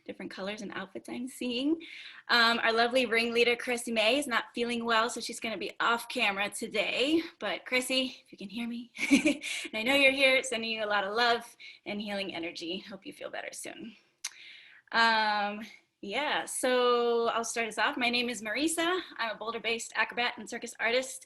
different colors and outfits I'm seeing. Our lovely ringleader, Cressie May, is not feeling well, so she's going to be off camera today. But Cressie, if you can hear me, and I know you're here, sending you a lot of love and healing energy. Hope you feel better soon. Yeah, so I'll start us off. My name is Marisa. I'm a Boulder-based acrobat and circus artist.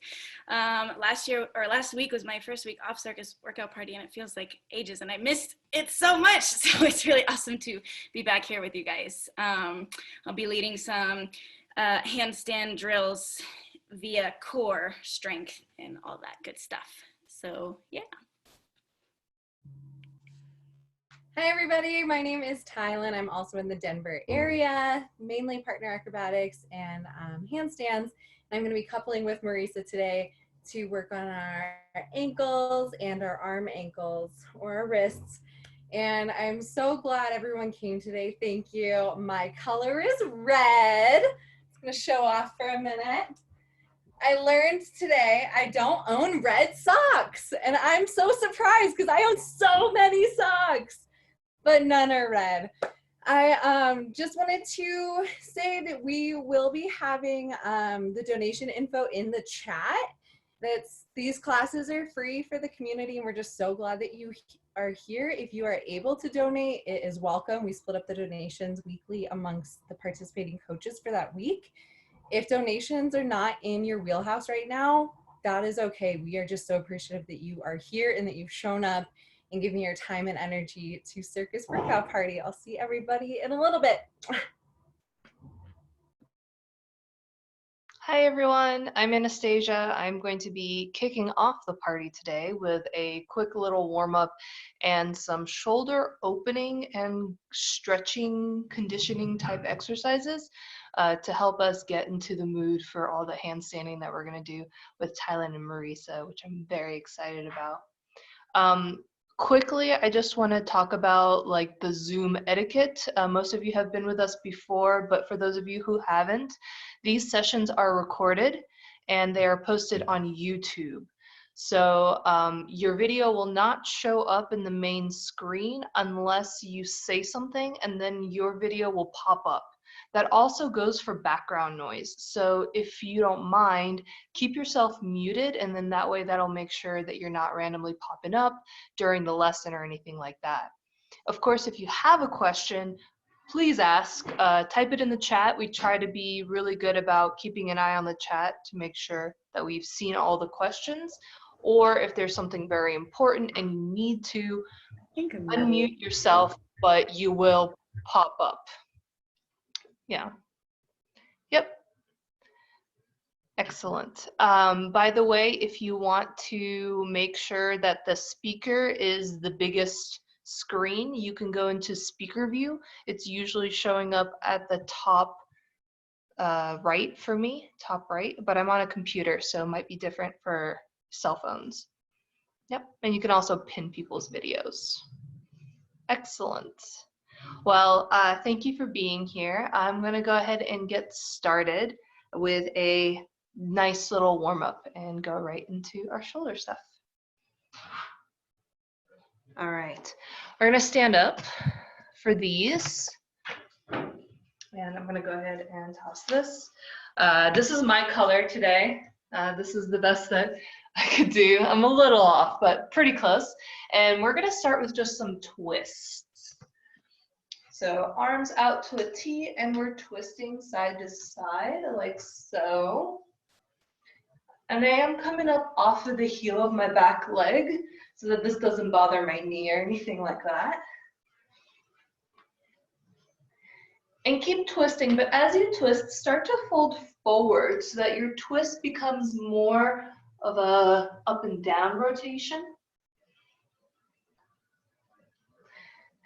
Last week was my first week off circus workout party, and it feels like ages, and I missed it so much. So it's really awesome to be back here with you guys. I'll be leading some handstand drills via core strength and all that good stuff. So yeah. Hi everybody, my name is Tylyn. I'm also in the Denver area, mainly partner acrobatics and handstands. And I'm going to be coupling with Marisa today to work on our ankles and our arm ankles or our wrists. And I'm so glad everyone came today. Thank you. My color is red. I'm going to show off for a minute. I learned today I don't own red socks, and I'm so surprised because I own so many socks, but none are red. I just wanted to say that we will be having the donation info in the chat. These classes are free for the community, and we're just so glad that you are here. If you are able to donate, it is welcome. We split up the donations weekly amongst the participating coaches for that week. If donations are not in your wheelhouse right now, that is okay. We are just so appreciative that you are here and that you've shown up and giving your time and energy to Circus Workout Party. I'll see everybody in a little bit. Hi everyone, I'm Anastasia. I'm going to be kicking off the party today with a quick little warm-up and some shoulder opening and stretching conditioning type exercises to help us get into the mood for all the handstanding that we're going to do with Tylyn and Marisa, which I'm very excited about. Quickly, I just want to talk about like the Zoom etiquette. Most of you have been with us before, but for those of you who haven't, these sessions are recorded and they are posted on YouTube. So your video will not show up in the main screen unless you say something, and then your video will pop up. That also goes for background noise. So if you don't mind, keep yourself muted, and then that way that'll make sure that you're not randomly popping up during the lesson or anything like that. Of course, if you have a question, please ask. Type it in the chat. We try to be really good about keeping an eye on the chat to make sure that we've seen all the questions. Or if there's something very important and you need to unmute yourself, but you will pop up. Yeah. Yep. Excellent. By the way, if you want to make sure that the speaker is the biggest screen, you can go into speaker view. It's usually showing up at the top right for me, top right, but I'm on a computer, so it might be different for cell phones. Yep, and you can also pin people's videos. Excellent. Well, thank you for being here. I'm gonna go ahead and get started with a nice little warm-up and go right into our shoulder stuff. All right, we're gonna stand up for these. And I'm gonna go ahead and toss this. This is my color today. This is the best that I could do. I'm a little off, but pretty close. And we're gonna start with just some twists. So arms out to a T, and we're twisting side to side like so. And I am coming up off of the heel of my back leg so that this doesn't bother my knee or anything like that. And keep twisting, but as you twist, start to fold forward so that your twist becomes more of a up and down rotation.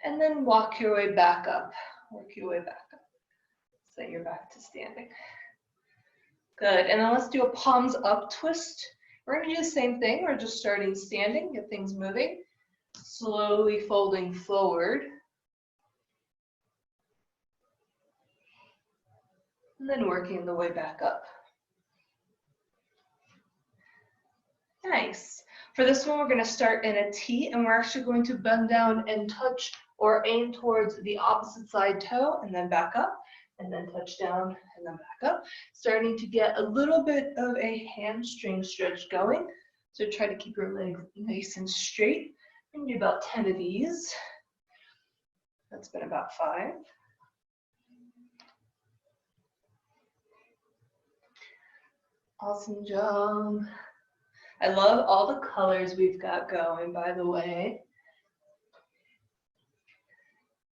And then walk your way back up. Work your way back up. So that you're back to standing. Good, and then let's do a palms up twist. We're gonna do the same thing. We're just starting standing, get things moving. Slowly folding forward. And then working the way back up. Nice. For this one, we're gonna start in a T, and we're actually going to bend down and touch or aim towards the opposite side toe and then back up, and then touch down and then back up. Starting to get a little bit of a hamstring stretch going. So try to keep your legs nice and straight. And do about 10 of these. That's been about 5. Awesome job. I love all the colors we've got going, by the way.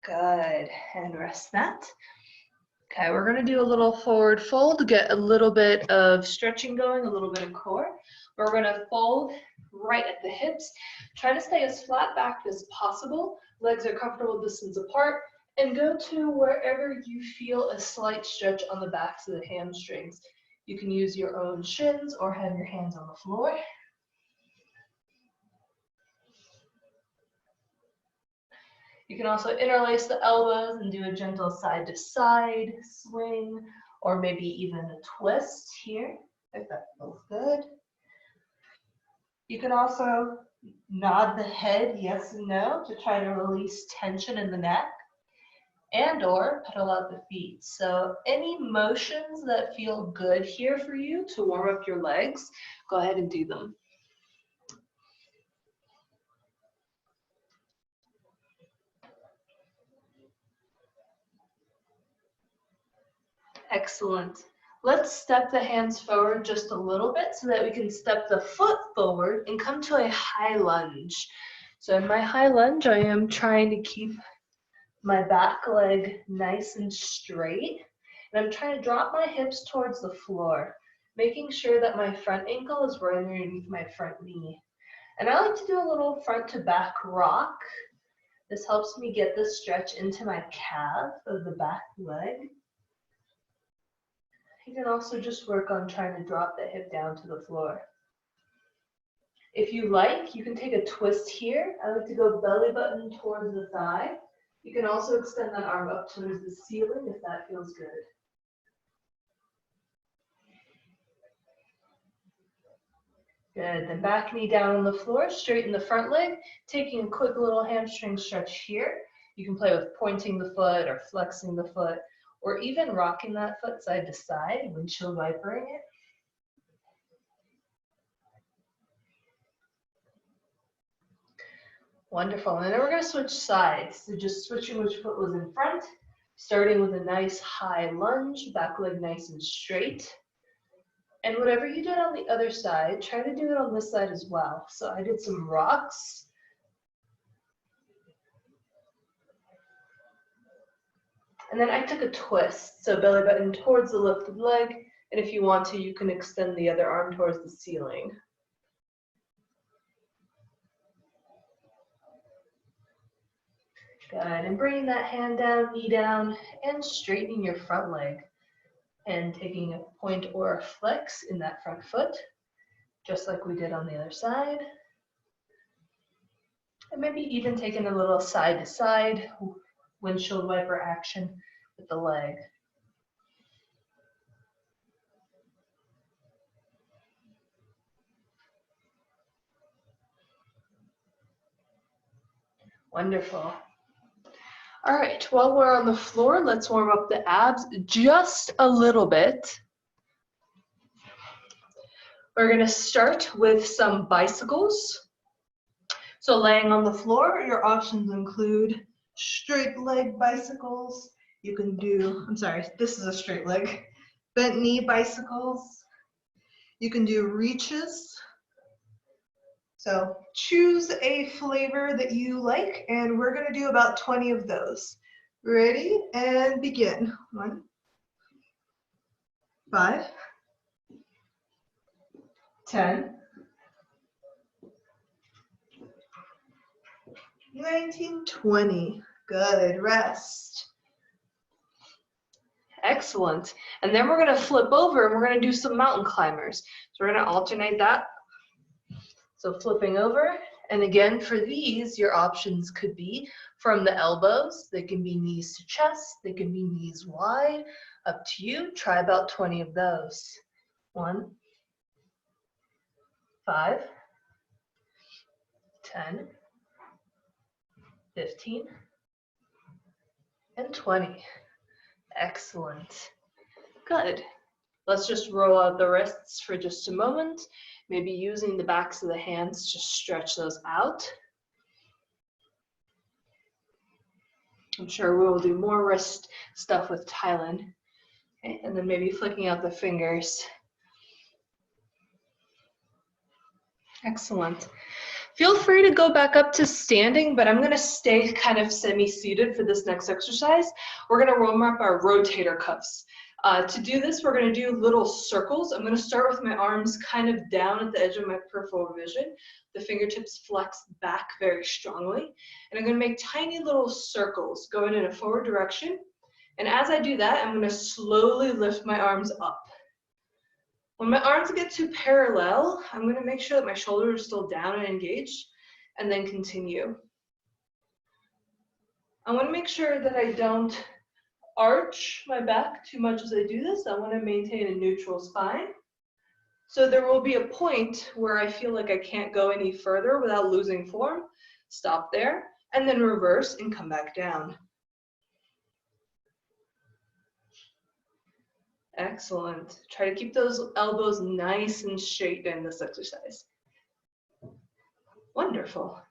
Good, and rest that. Okay, we're gonna do a little forward fold to get a little bit of stretching going, a little bit of core. We're gonna fold right at the hips. Try to stay as flat back as possible. Legs are comfortable distance apart, and go to wherever you feel a slight stretch on the backs of the hamstrings. You can use your own shins or have your hands on the floor. You can also interlace the elbows and do a gentle side to side swing, or maybe even a twist here, if that feels good. You can also nod the head yes and no to try to release tension in the neck, and or pedal out the feet. So any motions that feel good here for you to warm up your legs, go ahead and do them. Excellent. Let's step the hands forward just a little bit so that we can step the foot forward and come to a high lunge. So in my high lunge, I am trying to keep my back leg nice and straight. And I'm trying to drop my hips towards the floor, making sure that my front ankle is right underneath my front knee. And I like to do a little front to back rock. This helps me get this stretch into my calf of the back leg. You can also just work on trying to drop the hip down to the floor. If you like, you can take a twist here. I like to go belly button towards the thigh. You can also extend that arm up towards the ceiling if that feels good. Good, then back knee down on the floor, straighten the front leg, taking a quick little hamstring stretch here. You can play with pointing the foot or flexing the foot, or even rocking that foot side to side, windshield wipering it. Wonderful, and then we're gonna switch sides. So just switching which foot was in front, starting with a nice high lunge, back leg nice and straight. And whatever you did on the other side, try to do it on this side as well. So I did some rocks. And then I took a twist, so belly button towards the lifted leg, and if you want to, you can extend the other arm towards the ceiling. Good, and bringing that hand down, knee down, and straightening your front leg. And taking a point or a flex in that front foot, just like we did on the other side. And maybe even taking a little side to side windshield wiper action with the leg. Wonderful. All right, while we're on the floor, let's warm up the abs just a little bit. We're gonna start with some bicycles. So laying on the floor, your options include straight leg bicycles. You can do, I'm sorry, this is a straight leg. Bent knee bicycles. You can do reaches. So choose a flavor that you like, and we're gonna do about 20 of those. Ready? And begin. 1, 5, 10, 19, 20. Good, rest. Excellent. And then we're gonna flip over and we're gonna do some mountain climbers. So we're gonna alternate that. So flipping over, and again for these, your options could be from the elbows. They can be knees to chest, they can be knees wide, up to you. Try about 20 of those. 1, 5, 10, 15, and 20. Excellent. Good. Let's just roll out the wrists for just a moment. Maybe using the backs of the hands to stretch those out. I'm sure we will do more wrist stuff with Tylyn. Okay, and then maybe flicking out the fingers. Excellent. Feel free to go back up to standing, but I'm gonna stay kind of semi-seated for this next exercise. We're gonna warm up our rotator cuffs. To do this, we're gonna do little circles. I'm gonna start with my arms kind of down at the edge of my peripheral vision. The fingertips flex back very strongly. And I'm gonna make tiny little circles going in a forward direction. And as I do that, I'm gonna slowly lift my arms up. When my arms get too parallel, I'm going to make sure that my shoulders are still down and engaged, and then continue. I want to make sure that I don't arch my back too much as I do this. I want to maintain a neutral spine. So there will be a point where I feel like I can't go any further without losing form. Stop there, and then reverse and come back down. Excellent. Try to keep those elbows nice and straight in this exercise. Wonderful. All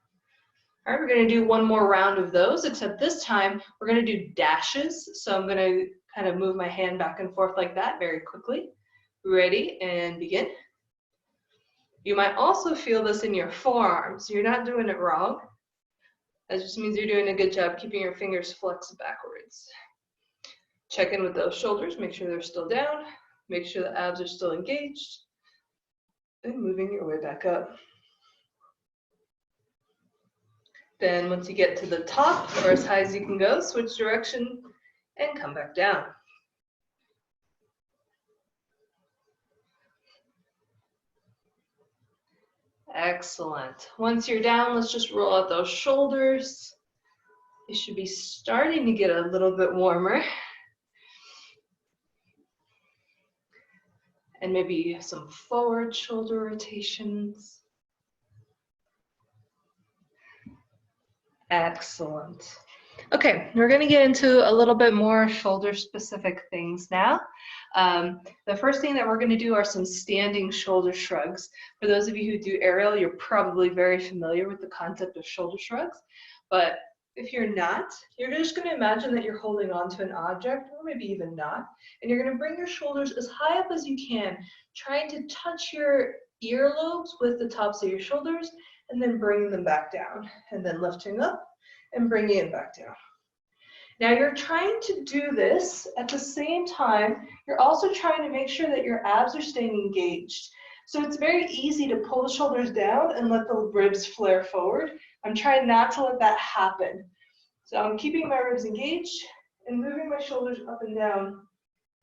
right, we're going to do one more round of those, except this time we're going to do dashes. So I'm going to kind of move my hand back and forth like that very quickly. Ready, and begin. You might also feel this in your forearms. You're not doing it wrong. That just means you're doing a good job keeping your fingers flexed backwards. Check in with those shoulders, make sure they're still down, make sure the abs are still engaged, and moving your way back up. Then once you get to the top, or as high as you can go, switch direction and come back down. Excellent. Once you're down, let's just roll out those shoulders. You should be starting to get a little bit warmer. And maybe some forward shoulder rotations. Excellent. Okay, we're going to get into a little bit more shoulder specific things now. The first thing that we're going to do are some standing shoulder shrugs. For those of you who do aerial, you're probably very familiar with the concept of shoulder shrugs, but if you're not, you're just going to imagine that you're holding on to an object, or maybe even not, and you're going to bring your shoulders as high up as you can, trying to touch your earlobes with the tops of your shoulders, and then bringing them back down, and then lifting up and bringing it back down. Now you're trying to do this at the same time, you're also trying to make sure that your abs are staying engaged. So it's very easy to pull the shoulders down and let the ribs flare forward. I'm trying not to let that happen. So I'm keeping my ribs engaged and moving my shoulders up and down,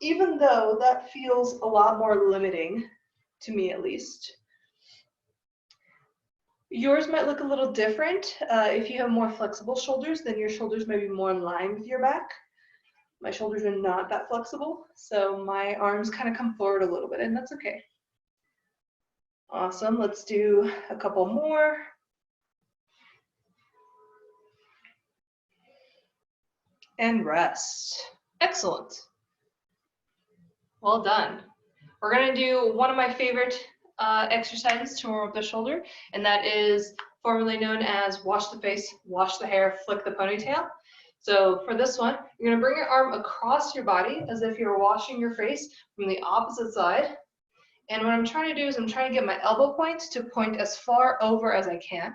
even though that feels a lot more limiting, to me at least. Yours might look a little different. If you have more flexible shoulders, then your shoulders may be more in line with your back. My shoulders are not that flexible, so my arms kind of come forward a little bit, and that's okay. Awesome, let's do a couple more. And rest. Excellent. Well done. We're gonna do one of my favorite exercises to warm up the shoulder, and that is formerly known as wash the face, wash the hair, flick the ponytail. So for this one, you're gonna bring your arm across your body as if you're washing your face from the opposite side. And what I'm trying to do is I'm trying to get my elbow points to point as far over as I can.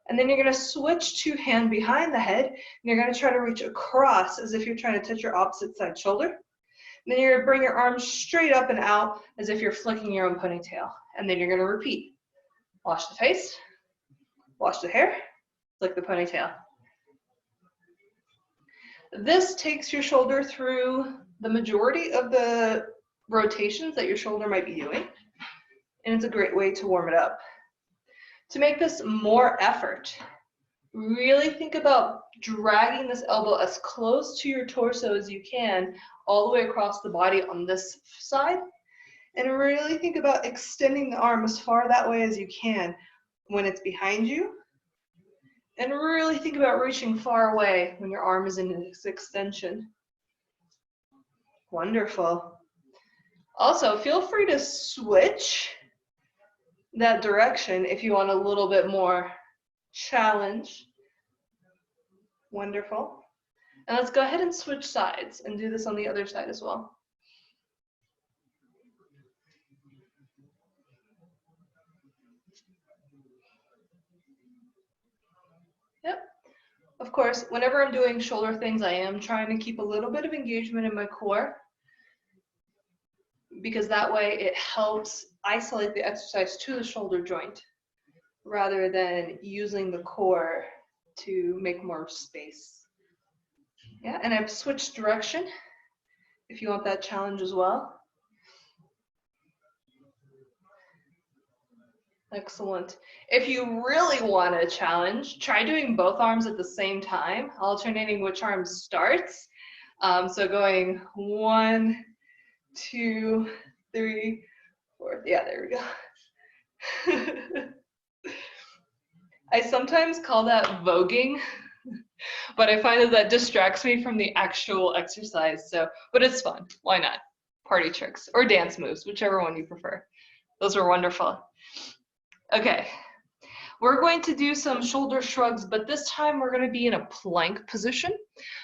And then you're gonna switch to hand behind the head, and you're gonna try to reach across as if you're trying to touch your opposite side shoulder. And then you're gonna bring your arms straight up and out as if you're flicking your own ponytail. And then you're gonna repeat. Wash the face, wash the hair, flick the ponytail. This takes your shoulder through the majority of the rotations that your shoulder might be doing. And it's a great way to warm it up. To make this more effort, really think about dragging this elbow as close to your torso as you can, all the way across the body on this side. And really think about extending the arm as far that way as you can when it's behind you, And really think about reaching far away when your arm is in this extension. Wonderful. Also, feel free to switch that direction if you want a little bit more challenge. Wonderful. And let's go ahead and switch sides and do this on the other side as well. Yep. Of course, whenever I'm doing shoulder things, I am trying to keep a little bit of engagement in my core, because that way it helps isolate the exercise to the shoulder joint rather than using the core to make more space. Yeah, and I've switched direction if you want that challenge as well. Excellent. If you really want a challenge, try doing both arms at the same time, alternating which arm starts. So going 1, 2, 3, 4. Yeah, there we go. I sometimes call that voguing, but I find that distracts me from the actual exercise. So, but it's fun. Why not? Party tricks or dance moves, whichever one you prefer. Those are wonderful. Okay, we're going to do some shoulder shrugs, but this time we're going to be in a plank position.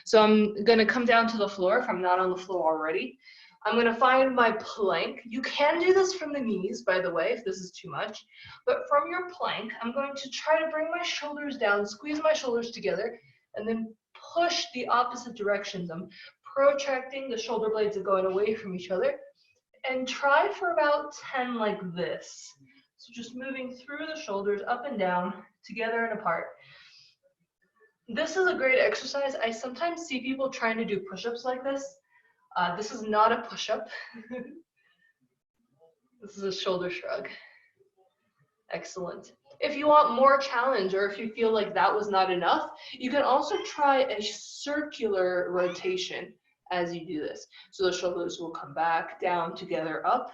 So I'm going to come down to the floor if I'm not on the floor already. I'm going to find my plank. You can do this from the knees, by the way, if this is too much. But from your plank, I'm going to try to bring my shoulders down, squeeze my shoulders together, and then push the opposite directions. I'm protracting, the shoulder blades are going away from each other. And try for about 10 like this. So just moving through the shoulders, up and down, together and apart. This is a great exercise. I sometimes see people trying to do push-ups like this. This is not a push-up. This is a shoulder shrug. Excellent. If you want more challenge, or if you feel like that was not enough, you can also try a circular rotation as you do this. So the shoulders will come back, down, together, up,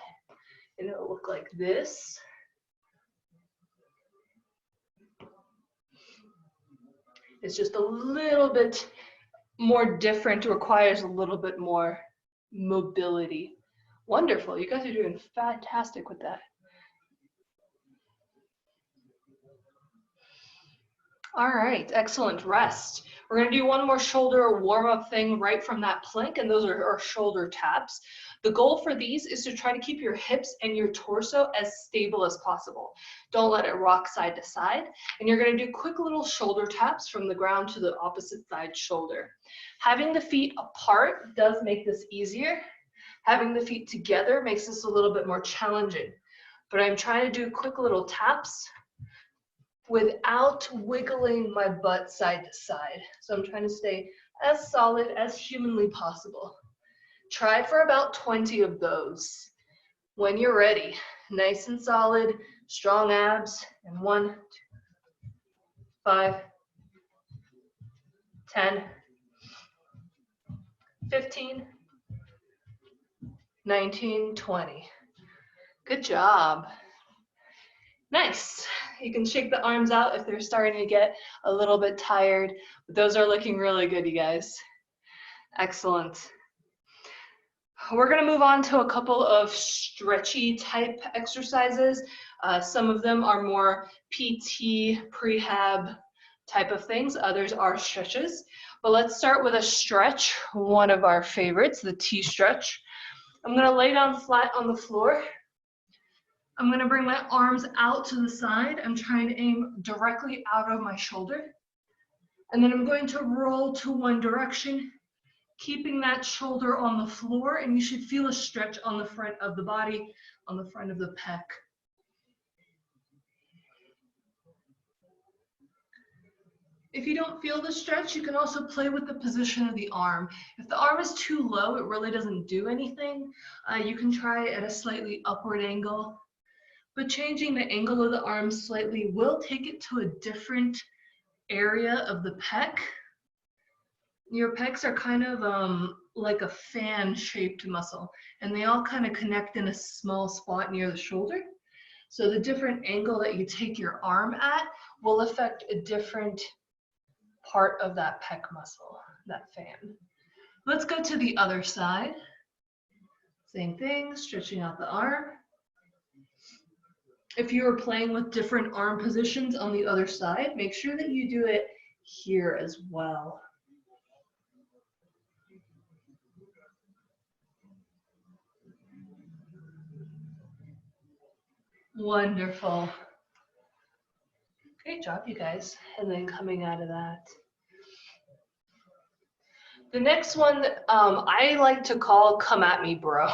and it'll look like this. It's just a little bit more different, requires a little bit more mobility. Wonderful, you guys are doing fantastic with that. All right, excellent, rest. We're gonna do one more shoulder warm-up thing right from that plank, and those are our shoulder taps. The goal for these is to try to keep your hips and your torso as stable as possible. Don't let it rock side to side. And you're gonna do quick little shoulder taps from the ground to the opposite side shoulder. Having the feet apart does make this easier. Having the feet together makes this a little bit more challenging. But I'm trying to do quick little taps without wiggling my butt side to side. So I'm trying to stay as solid as humanly possible. Try for about 20 of those. When you're ready, nice and solid, strong abs, and 1, 2, 5, 10, 15, 19, 20. Good job. Nice. You can shake the arms out if they're starting to get a little bit tired. But those are looking really good, you guys. Excellent. We're going to move on to a couple of stretchy type exercises. Some of them are more PT, prehab type of things. Others are stretches. But let's start with a stretch, one of our favorites, the T stretch. I'm going to lay down flat on the floor. I'm going to bring my arms out to the side. I'm trying to aim directly out of my shoulder. And then I'm going to roll to one direction, keeping that shoulder on the floor, and you should feel a stretch on the front of the body, on the front of the pec. If you don't feel the stretch, you can also play with the position of the arm. If the arm is too low, it really doesn't do anything. You can try at a slightly upward angle, but changing the angle of the arm slightly will take it to a different area of the pec. Your pecs are kind of like a fan-shaped muscle, and they all kind of connect in a small spot near the shoulder. So the different angle that you take your arm at will affect a different part of that pec muscle, that fan. Let's go to the other side. Same thing, stretching out the arm. If you are playing with different arm positions on the other side, make sure that you do it here as well. Wonderful. Great job, you guys. And then coming out of that. The next one I like to call Come At Me Bro.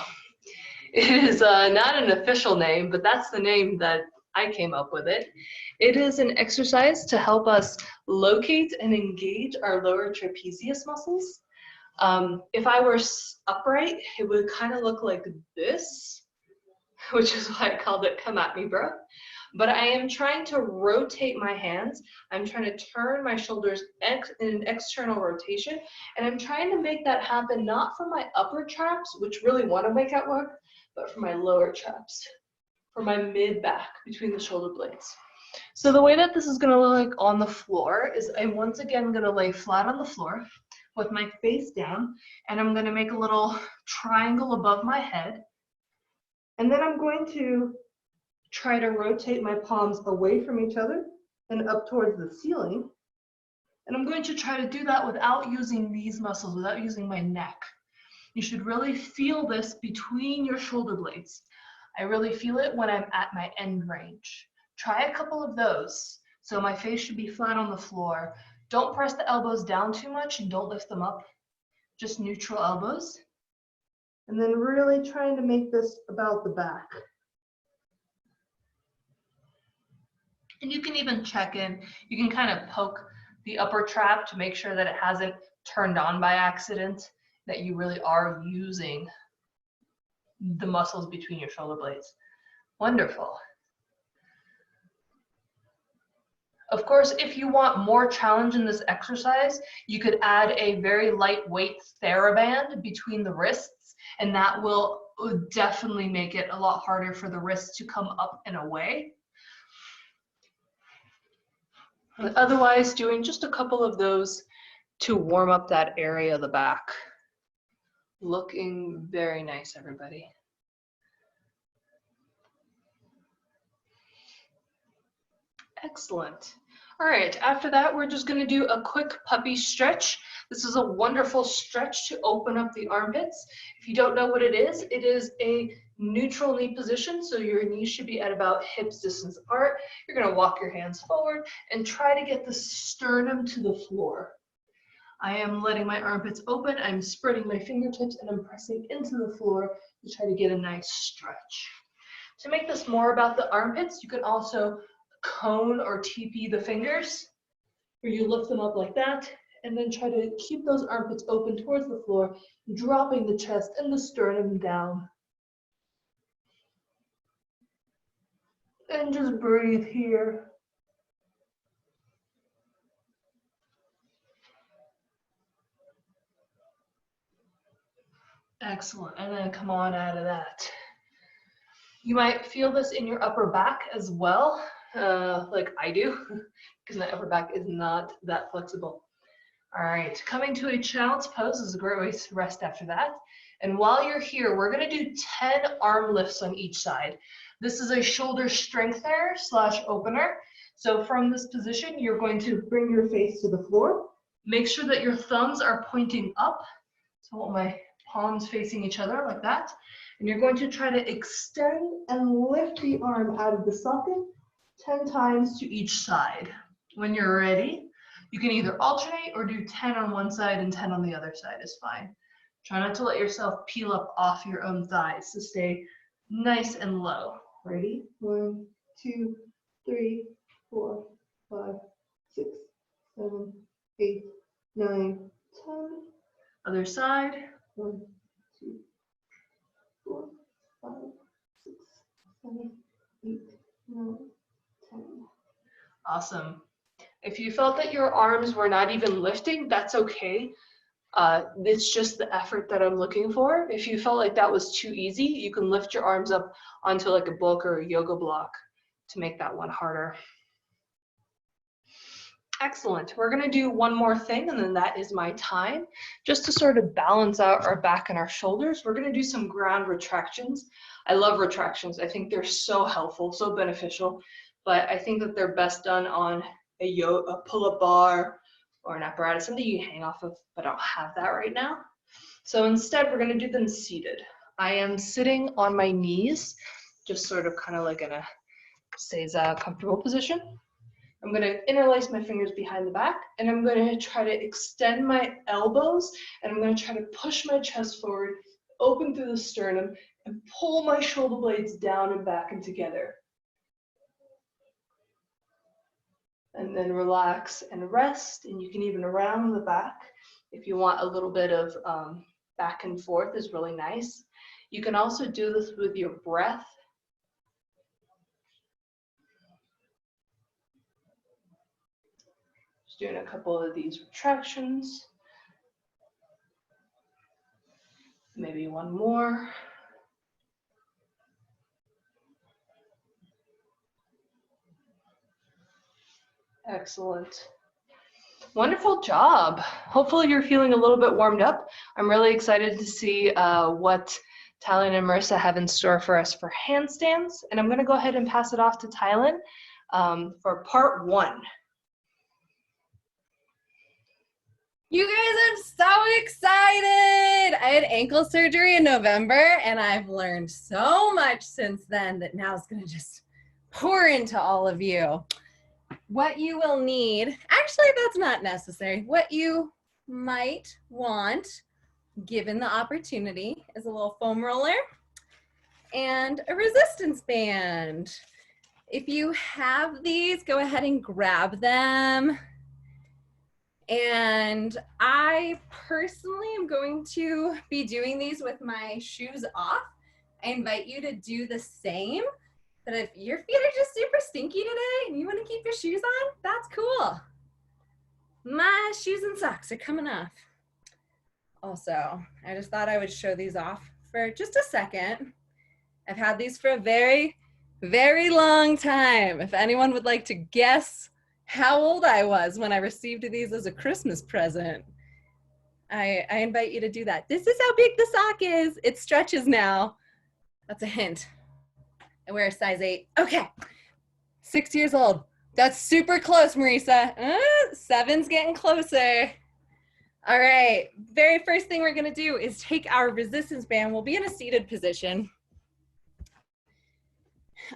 It is not an official name, but that's the name that I came up with it. It is an exercise to help us locate and engage our lower trapezius muscles. If I were upright, it would kind of look like this, which is why I called it Come At Me Bro. But I am trying to rotate my hands. I'm trying to turn my shoulders in an external rotation, and I'm trying to make that happen not for my upper traps, which really want to make that work, but for my lower traps, for my mid-back between the shoulder blades. So the way that this is going to look like on the floor is I'm once again going to lay flat on the floor with my face down, and I'm going to make a little triangle above my head. And then I'm going to try to rotate my palms away from each other and up towards the ceiling. And I'm going to try to do that without using these muscles, without using my neck. You should really feel this between your shoulder blades. I really feel it when I'm at my end range. Try a couple of those. So my face should be flat on the floor. Don't press the elbows down too much and don't lift them up. Just neutral elbows. And then really trying to make this about the back. And you can even check in. You can kind of poke the upper trap to make sure that it hasn't turned on by accident, that you really are using the muscles between your shoulder blades. Wonderful. Of course, if you want more challenge in this exercise, you could add a very lightweight TheraBand between the wrists, and that will definitely make it a lot harder for the wrists to come up and away. But otherwise, doing just a couple of those to warm up that area of the back. Looking very nice, everybody. Excellent. All right, after that, we're just gonna do a quick puppy stretch. This is a wonderful stretch to open up the armpits. If you don't know what it is a neutral knee position, so your knees should be at about hips distance apart. You're gonna walk your hands forward and try to get the sternum to the floor. I am letting my armpits open, I'm spreading my fingertips, and I'm pressing into the floor to try to get a nice stretch. To make this more about the armpits, you can also cone or TP the fingers, where you lift them up like that, and then try to keep those armpits open towards the floor, dropping the chest and the sternum down. And just breathe here. Excellent, and then come on out of that. You might feel this in your upper back as well, like I do, because my upper back is not that flexible. All right, coming to a child's pose is a great way to rest after that. And while you're here, we're gonna do 10 arm lifts on each side. This is a shoulder strengthener / opener. So from this position, you're going to bring your face to the floor. Make sure that your thumbs are pointing up. So I want my palms facing each other like that. And you're going to try to extend and lift the arm out of the socket 10 times to each side. When you're ready, you can either alternate or do 10 on one side and 10 on the other side is fine. Try not to let yourself peel up off your own thighs to stay nice and low. Ready? 1, 2, 3, 4, 5, 6, 7, 8, 9, 10. Other side. 1, 2, 4, 5, 6, 7, 8, 9, 10. Awesome. If you felt that your arms were not even lifting, that's okay. It's just the effort that I'm looking for. If you felt like that was too easy, you can lift your arms up onto like a book or a yoga block to make that one harder. Excellent. We're going to do one more thing, and then that is my time. Just to sort of balance out our back and our shoulders, we're going to do some ground retractions. I love retractions. I think they're so helpful, so beneficial, but I think that they're best done on a pull-up bar or an apparatus, something you hang off of, but I don't have that right now. So instead, we're going to do them seated. I am sitting on my knees, just sort of kind of like in a comfortable position. I'm going to interlace my fingers behind the back, and I'm going to try to extend my elbows, and I'm going to try to push my chest forward, open through the sternum, and pull my shoulder blades down and back and together. And then relax and rest, and you can even round the back if you want a little bit of back and forth is really nice. You can also do this with your breath. Doing a couple of these retractions. Maybe one more. Excellent. Wonderful job. Hopefully you're feeling a little bit warmed up. I'm really excited to see what Tylyn and Marisa have in store for us for handstands. And I'm going to go ahead and pass it off to Tylyn for part 1. You guys, I'm so excited! I had ankle surgery in November, and I've learned so much since then that now it's gonna just pour into all of you. What you will need, actually that's not necessary, what you might want, given the opportunity, is a little foam roller and a resistance band. If you have these, go ahead and grab them. And I personally am going to be doing these with my shoes off. I invite you to do the same, but if your feet are just super stinky today and you want to keep your shoes on, that's cool. My shoes and socks are coming off. Also, I just thought I would show these off for just a second. I've had these for a very, very long time. If anyone would like to guess how old I was when I received these as a Christmas present, I invite you to do that. This is how big the sock is. It stretches now. That's a hint. I wear a size 8. Okay, 6 years old. That's super close, Marisa. 7's getting closer. All right, very first thing we're gonna do is take our resistance band. We'll be in a seated position.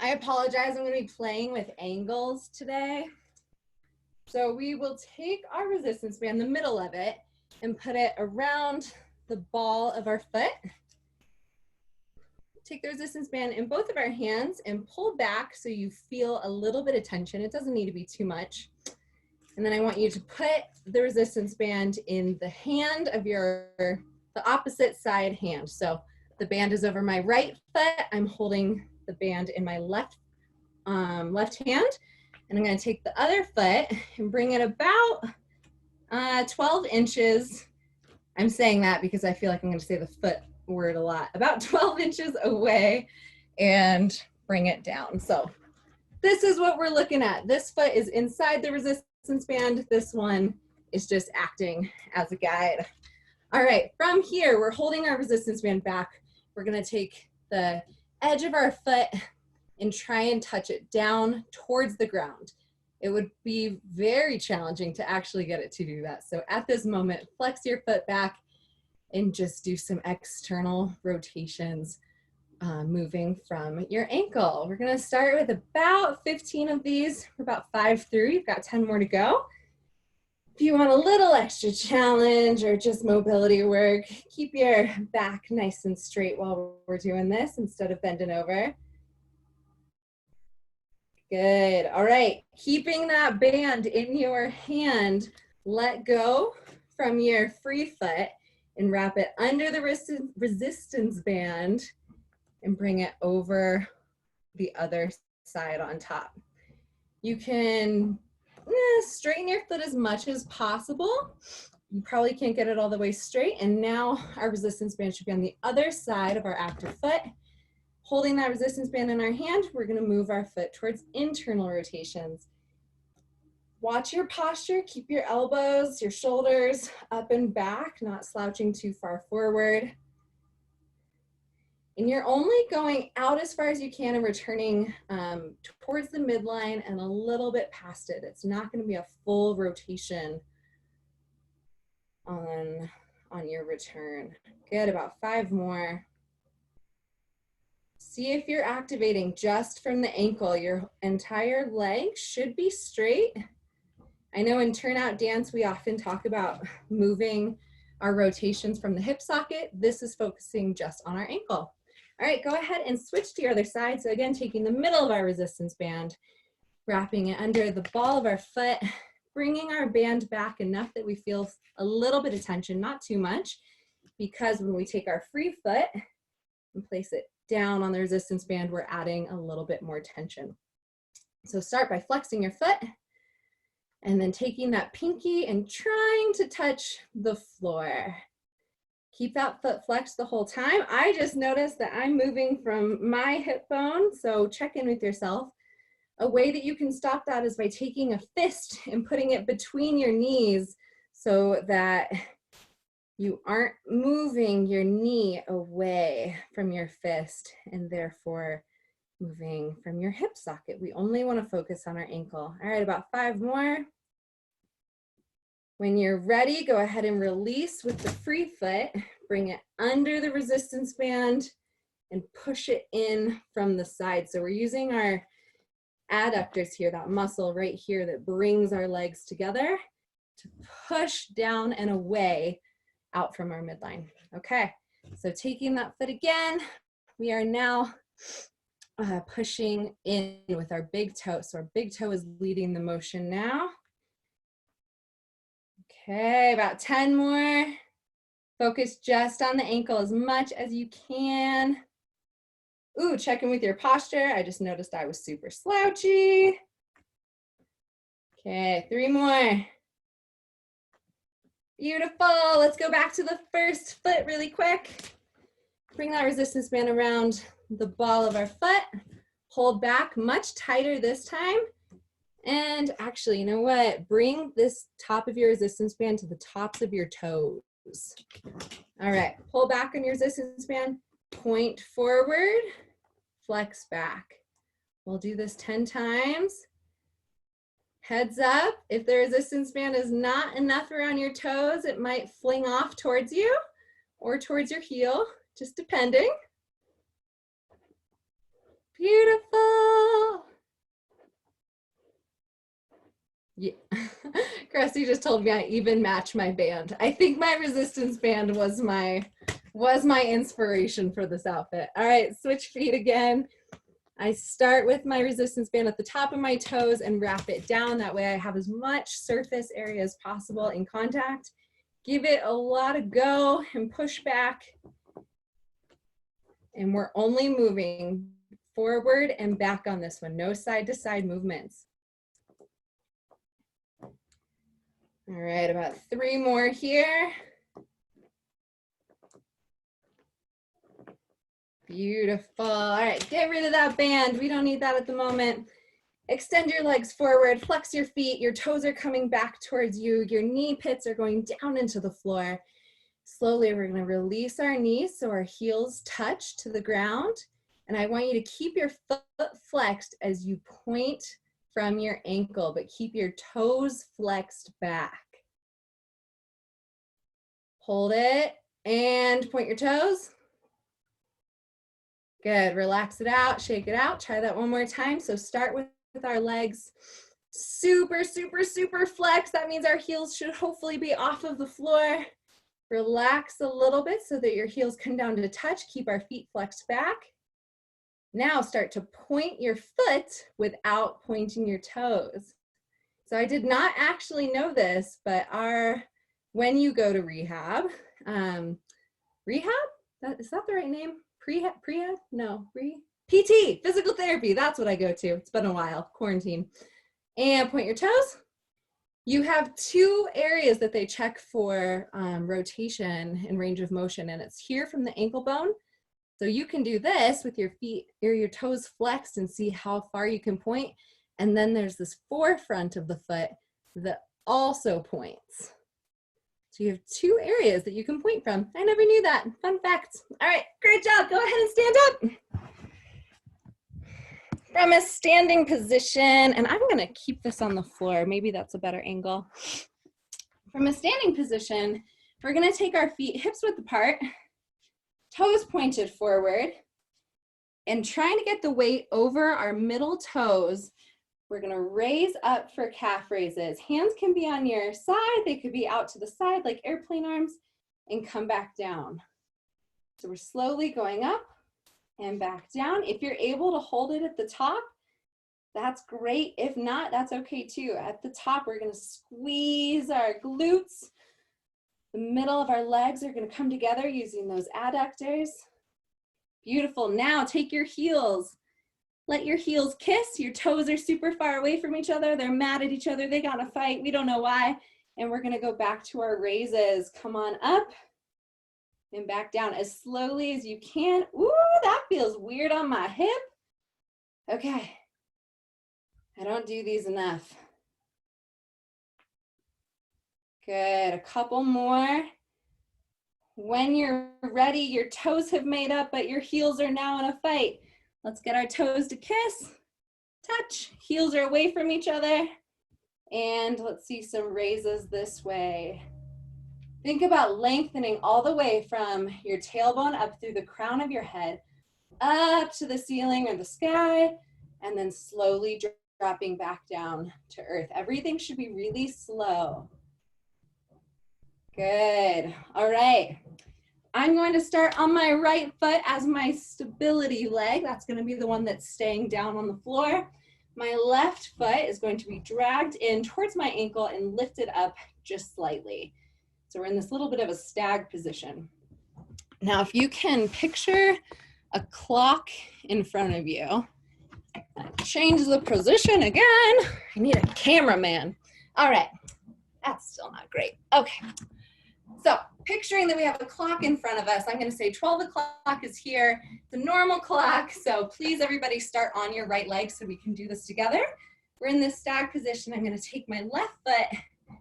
I apologize, I'm gonna be playing with angles today. So we will take our resistance band, the middle of it, and put it around the ball of our foot. Take the resistance band in both of our hands and pull back so you feel a little bit of tension. It doesn't need to be too much. And then I want you to put the resistance band in the hand of the opposite side hand. So the band is over my right foot. I'm holding the band in my left hand. And I'm going to take the other foot and bring it about 12 inches. I'm saying that because I feel like I'm going to say the foot word a lot. About 12 inches away and bring it down. So this is what we're looking at. This foot is inside the resistance band. This one is just acting as a guide. All right, from here, we're holding our resistance band back. We're going to take the edge of our foot and try and touch it down towards the ground. It would be very challenging to actually get it to do that. So at this moment, flex your foot back and just do some external rotations, moving from your ankle. We're gonna start with about 15 of these. We're about 5 through, you've got 10 more to go. If you want a little extra challenge or just mobility work, keep your back nice and straight while we're doing this instead of bending over. Good, all right. Keeping that band in your hand, let go from your free foot and wrap it under the resistance band and bring it over the other side on top. You can straighten your foot as much as possible. You probably can't get it all the way straight. And now our resistance band should be on the other side of our active foot. Holding that resistance band in our hand, we're gonna move our foot towards internal rotations. Watch your posture, keep your elbows, your shoulders up and back, not slouching too far forward. And you're only going out as far as you can and returning towards the midline and a little bit past it. It's not going to be a full rotation on your return. Good, about 5 more. See if you're activating just from the ankle. Your entire leg should be straight. I know in turnout dance, we often talk about moving our rotations from the hip socket. This is focusing just on our ankle. All right, go ahead and switch to your other side. So again, taking the middle of our resistance band, wrapping it under the ball of our foot, bringing our band back enough that we feel a little bit of tension, not too much, because when we take our free foot and place it down on the resistance band, we're adding a little bit more tension. So start by flexing your foot and then taking that pinky and trying to touch the floor. Keep that foot flexed the whole time. I just noticed that I'm moving from my hip bone, so check in with yourself. A way that you can stop that is by taking a fist and putting it between your knees so that you aren't moving your knee away from your fist and therefore moving from your hip socket. We only want to focus on our ankle. All right, about 5 more. When you're ready, go ahead and release with the free foot. Bring it under the resistance band and push it in from the side. So we're using our adductors here, that muscle right here that brings our legs together to push down and away out from our midline. Okay, so taking that foot again, we are now pushing in with our big toe. So our big toe is leading the motion now. Okay, about 10 more. Focus just on the ankle as much as you can. Ooh, check in with your posture. I just noticed I was super slouchy. Okay, 3 more. Beautiful. Let's go back to the first foot really quick. Bring that resistance band around the ball of our foot. Hold back much tighter this time. And actually, you know what? Bring this top of your resistance band to the tops of your toes. All right, pull back on your resistance band, point forward, flex back. We'll do this 10 times. Heads up, if the resistance band is not enough around your toes, it might fling off towards you or towards your heel, just depending. Beautiful. Yeah. Cressie just told me I even match my band. I think my resistance band was my inspiration for this outfit. All right, switch feet again. I start with my resistance band at the top of my toes and wrap it down. That way I have as much surface area as possible in contact. Give it a lot of go and push back. And we're only moving forward and back on this one. No side to side movements. All right, about 3 more here. Beautiful. All right, get rid of that band. We don't need that at the moment. Extend your legs forward, flex your feet. Your toes are coming back towards you. Your knee pits are going down into the floor. Slowly, we're going to release our knees so our heels touch to the ground. And I want you to keep your foot flexed as you point from your ankle, but keep your toes flexed back. Hold it and point your toes. Good, relax it out, shake it out. Try that one more time. So start with our legs super, super, super flexed. That means our heels should hopefully be off of the floor. Relax a little bit so that your heels come down to touch. Keep our feet flexed back. Now start to point your foot without pointing your toes. So I did not actually know this, but when you go to rehab, is that the right name? Prehab? No, PT, physical therapy, that's what I go to. It's been a while, quarantine. And point your toes. You have 2 areas that they check for rotation and range of motion, and it's here from the ankle bone. So you can do this with your feet or your toes flexed and see how far you can point. And then there's this forefront of the foot that also points. So you have two areas that you can point from. I never knew that. Fun fact. All right, great job. Go ahead and stand up. From a standing position, and I'm gonna keep this on the floor. Maybe that's a better angle. From a standing position, we're gonna take our feet hips width apart, toes pointed forward, and trying to get the weight over our middle toes. We're gonna raise up for calf raises. Hands can be on your side, they could be out to the side like airplane arms, and come back down. So we're slowly going up and back down. If you're able to hold it at the top, that's great. If not, that's okay too. At the top, we're gonna squeeze our glutes. The middle of our legs are gonna come together using those adductors. Beautiful. Now take your heels. Let your heels kiss. Your toes are super far away from each other. They're mad at each other. They gotta fight. We don't know why. And we're gonna go back to our raises. Come on up and back down as slowly as you can. Ooh, that feels weird on my hip. Okay. I don't do these enough. Good. A couple more. When you're ready, your toes have made up, but your heels are now in a fight. Let's get our toes to kiss, touch, heels are away from each other, and let's see some raises this way. Think about lengthening all the way from your tailbone up through the crown of your head, up to the ceiling or the sky, and then slowly dropping back down to earth. Everything should be really slow. Good. All right. I'm going to start on my right foot as my stability leg. That's going to be the one that's staying down on the floor. My left foot is going to be dragged in towards my ankle and lifted up just slightly. So we're in this little bit of a stag position. Now, if you can picture a clock in front of you, change the position again. I need a cameraman. All right, that's still not great. Okay. So picturing that we have a clock in front of us, I'm going to say 12 o'clock is here. It's a normal clock, so please everybody start on your right leg so we can do this together. We're in this stag position. I'm going to take my left foot,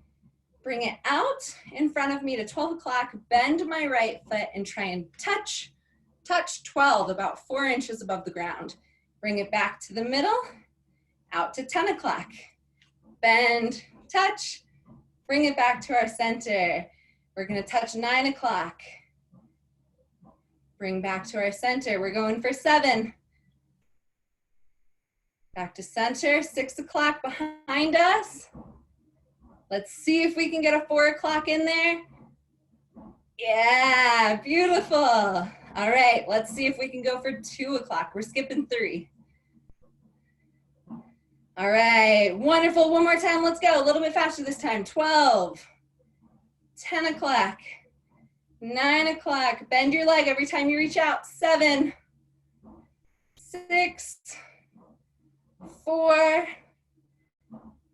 bring it out in front of me to 12 o'clock, bend my right foot and try and touch 12, about 4 inches above the ground. Bring it back to the middle, out to 10 o'clock. Bend, touch, bring it back to our center. We're gonna touch 9 o'clock. Bring back to our center. We're going for 7. Back to center, 6 o'clock behind us. Let's see if we can get a 4 o'clock in there. Yeah, beautiful. All right, let's see if we can go for 2 o'clock. We're skipping 3. All right, wonderful. One more time, let's go. A little bit faster this time. 12. 10 o'clock, 9 o'clock, bend your leg every time you reach out. 7, 6, 4,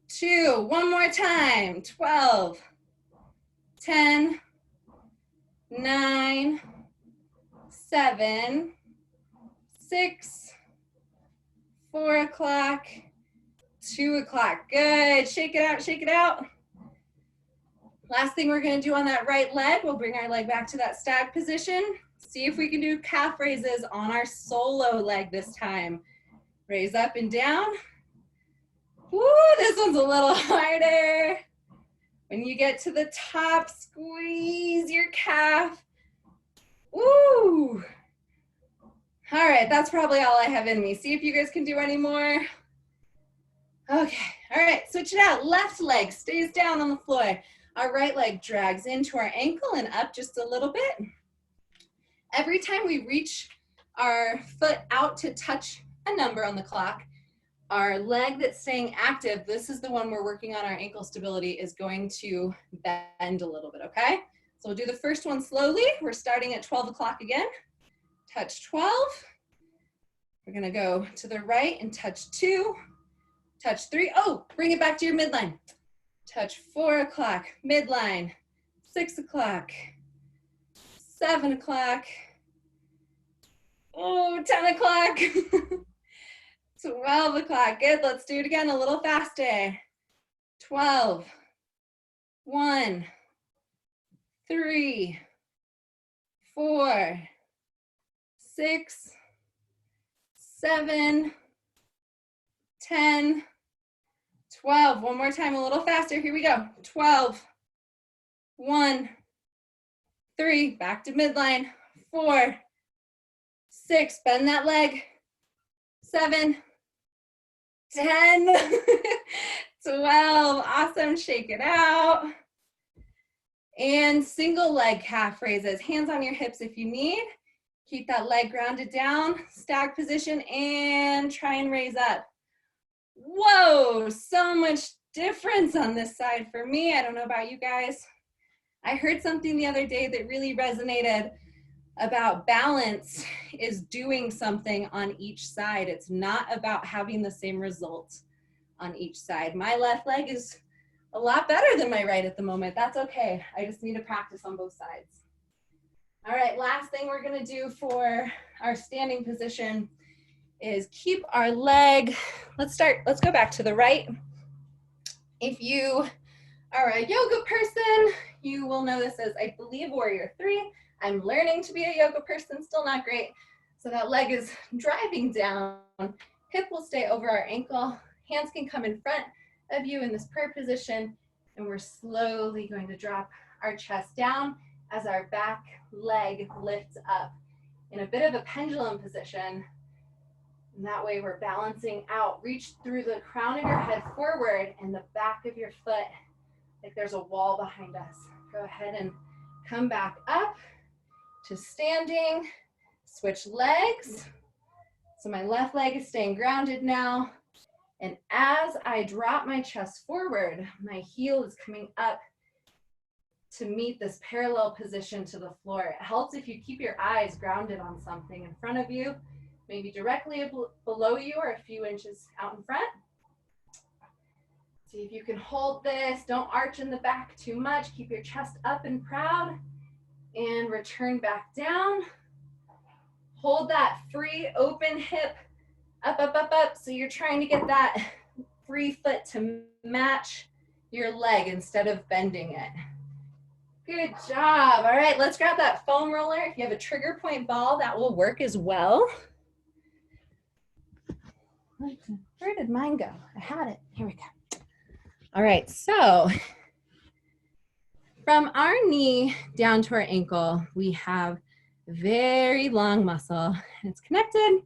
2, one more time. 12, 10, 9, 7, 6, 4 o'clock, 2 o'clock. Good, shake it out, shake it out. Last thing we're gonna do on that right leg, we'll bring our leg back to that stag position. See if we can do calf raises on our solo leg this time. Raise up and down. Woo, this one's a little harder. When you get to the top, squeeze your calf. Woo. All right, that's probably all I have in me. See if you guys can do any more. Okay, all right, switch it out. Left leg stays down on the floor. Our right leg drags into our ankle and up just a little bit. Every time we reach our foot out to touch a number on the clock, our leg that's staying active, this is the one we're working on our ankle stability, is going to bend a little bit, okay? So we'll do the first one slowly. We're starting at 12 o'clock again. Touch 12. We're gonna go to the right and touch 2, touch 3. Oh, bring it back to your midline. Touch 4 o'clock, midline, 6 o'clock, 7 o'clock, oh, 10 o'clock, 12 o'clock. Good, let's do it again a little faster. 12, 1, 3, 4, 6, 7, 10, 12. One more time, a little faster. Here we go. 12, 1, 3, back to midline. 4, 6, bend that leg. 7, 10, 12. Awesome. Shake it out. And single leg calf raises. Hands on your hips if you need. Keep that leg grounded down. Stag position and try and raise up. Whoa, so much difference on this side for me. I don't know about you guys. I heard something the other day that really resonated about balance is doing something on each side. It's not about having the same result on each side. My left leg is a lot better than my right at the moment. That's okay. I just need to practice on both sides. All right, last thing we're gonna do for our standing position is keep our leg. Let's go back to the right. If you are a yoga person, you will know this as, I believe, warrior 3. I'm learning to be a yoga person, still not great. So that leg is driving down. Hip will stay over our ankle. Hands can come in front of you in this prayer position. And we're slowly going to drop our chest down as our back leg lifts up in a bit of a pendulum position. And that way we're balancing out. Reach through the crown of your head forward and the back of your foot like there's a wall behind us. Go ahead and come back up to standing. Switch legs. So my left leg is staying grounded now. And as I drop my chest forward, my heel is coming up to meet this parallel position to the floor. It helps if you keep your eyes grounded on something in front of you, maybe directly below you or a few inches out in front. See if you can hold this. Don't arch in the back too much. Keep your chest up and proud. And return back down. Hold that free open hip up, up, up, up. So you're trying to get that free foot to match your leg instead of bending it. Good job. All right, let's grab that foam roller. If you have a trigger point ball, that will work as well. Where did mine go? I had it. Here we go. All right, so from our knee down to our ankle, we have very long muscle. It's connected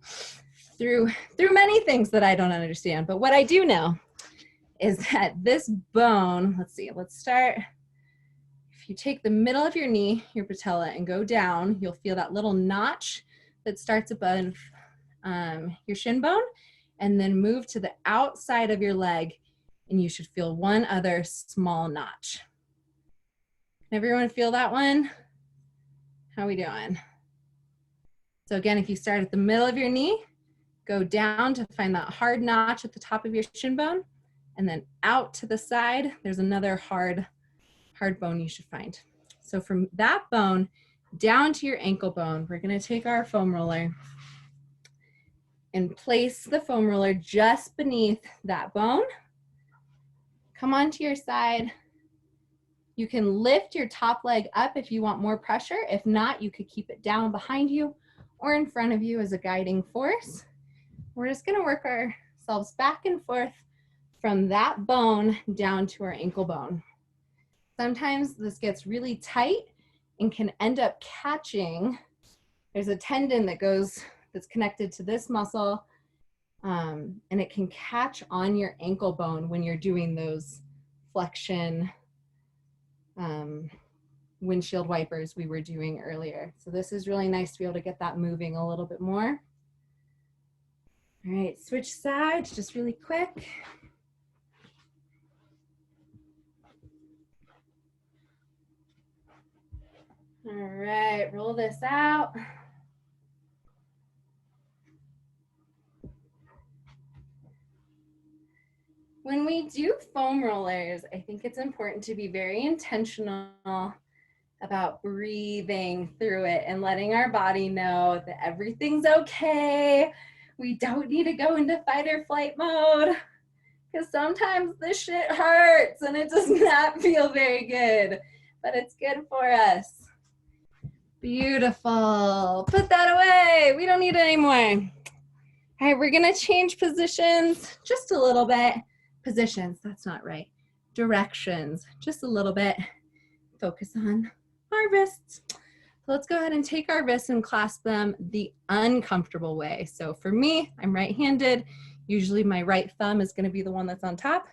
through many things that I don't understand. But what I do know is that this bone, let's start. If you take the middle of your knee, your patella, and go down, you'll feel that little notch that starts above your shin bone, and then move to the outside of your leg, and you should feel one other small notch. Can everyone feel that one? How are we doing? So again, if you start at the middle of your knee, go down to find that hard notch at the top of your shin bone, and then out to the side, there's another hard bone you should find. So from that bone down to your ankle bone, we're gonna take our foam roller and place the foam roller just beneath that bone. Come onto your side. You can lift your top leg up if you want more pressure. If not, you could keep it down behind you or in front of you as a guiding force. We're just gonna work ourselves back and forth from that bone down to our ankle bone. Sometimes this gets really tight and can end up catching. There's a tendon that's connected to this muscle, and it can catch on your ankle bone when you're doing those flexion windshield wipers we were doing earlier. So this is really nice to be able to get that moving a little bit more. All right, switch sides just really quick. All right, roll this out. When we do foam rollers, I think it's important to be very intentional about breathing through it and letting our body know that everything's okay. We don't need to go into fight or flight mode. because sometimes this shit hurts and it does not feel very good, but it's good for us. Beautiful. Put that away. We don't need it anymore. All right, we're gonna change positions just a little bit. Positions, that's not right. Directions, just a little bit. Focus on our wrists. So let's go ahead and take our wrists and clasp them the uncomfortable way. So for me, I'm right-handed. Usually my right thumb is gonna be the one that's on top.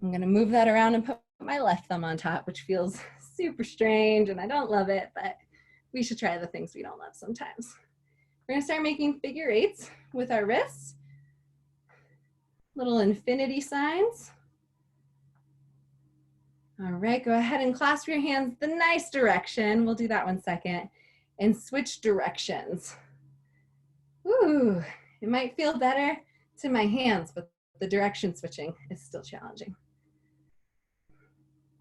I'm gonna move that around and put my left thumb on top, which feels super strange and I don't love it, but we should try the things we don't love sometimes. We're gonna start making figure eights with our wrists. Little infinity signs. All right, go ahead and clasp your hands the nice direction. We'll do that one second. And switch directions. Ooh, it might feel better to my hands, but the direction switching is still challenging.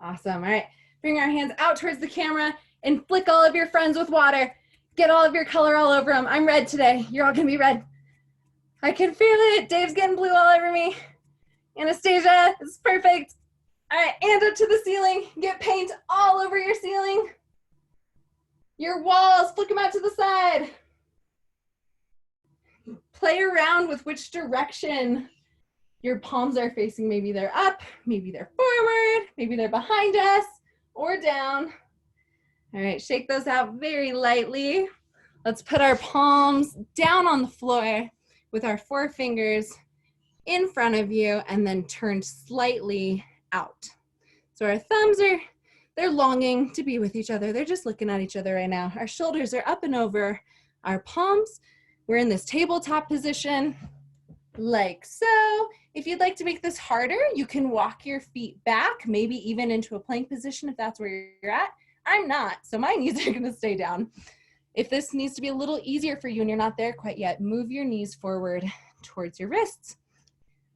Awesome, all right. Bring our hands out towards the camera and flick all of your friends with water. Get all of your color all over them. I'm red today. You're all gonna be red. I can feel it. Dave's getting blue all over me. Anastasia, it's perfect. All right, and up to the ceiling. Get paint all over your ceiling. Your walls, flick them out to the side. Play around with which direction your palms are facing. Maybe they're up, maybe they're forward, maybe they're behind us or down. All right, shake those out very lightly. Let's put our palms down on the floor with our forefingers in front of you and then turned slightly out. So our thumbs they're longing to be with each other. They're just looking at each other right now. Our shoulders are up and over our palms. We're in this tabletop position like so. If you'd like to make this harder, you can walk your feet back, maybe even into a plank position if that's where you're at. I'm not, so my knees are gonna stay down. If this needs to be a little easier for you and you're not there quite yet, move your knees forward towards your wrists.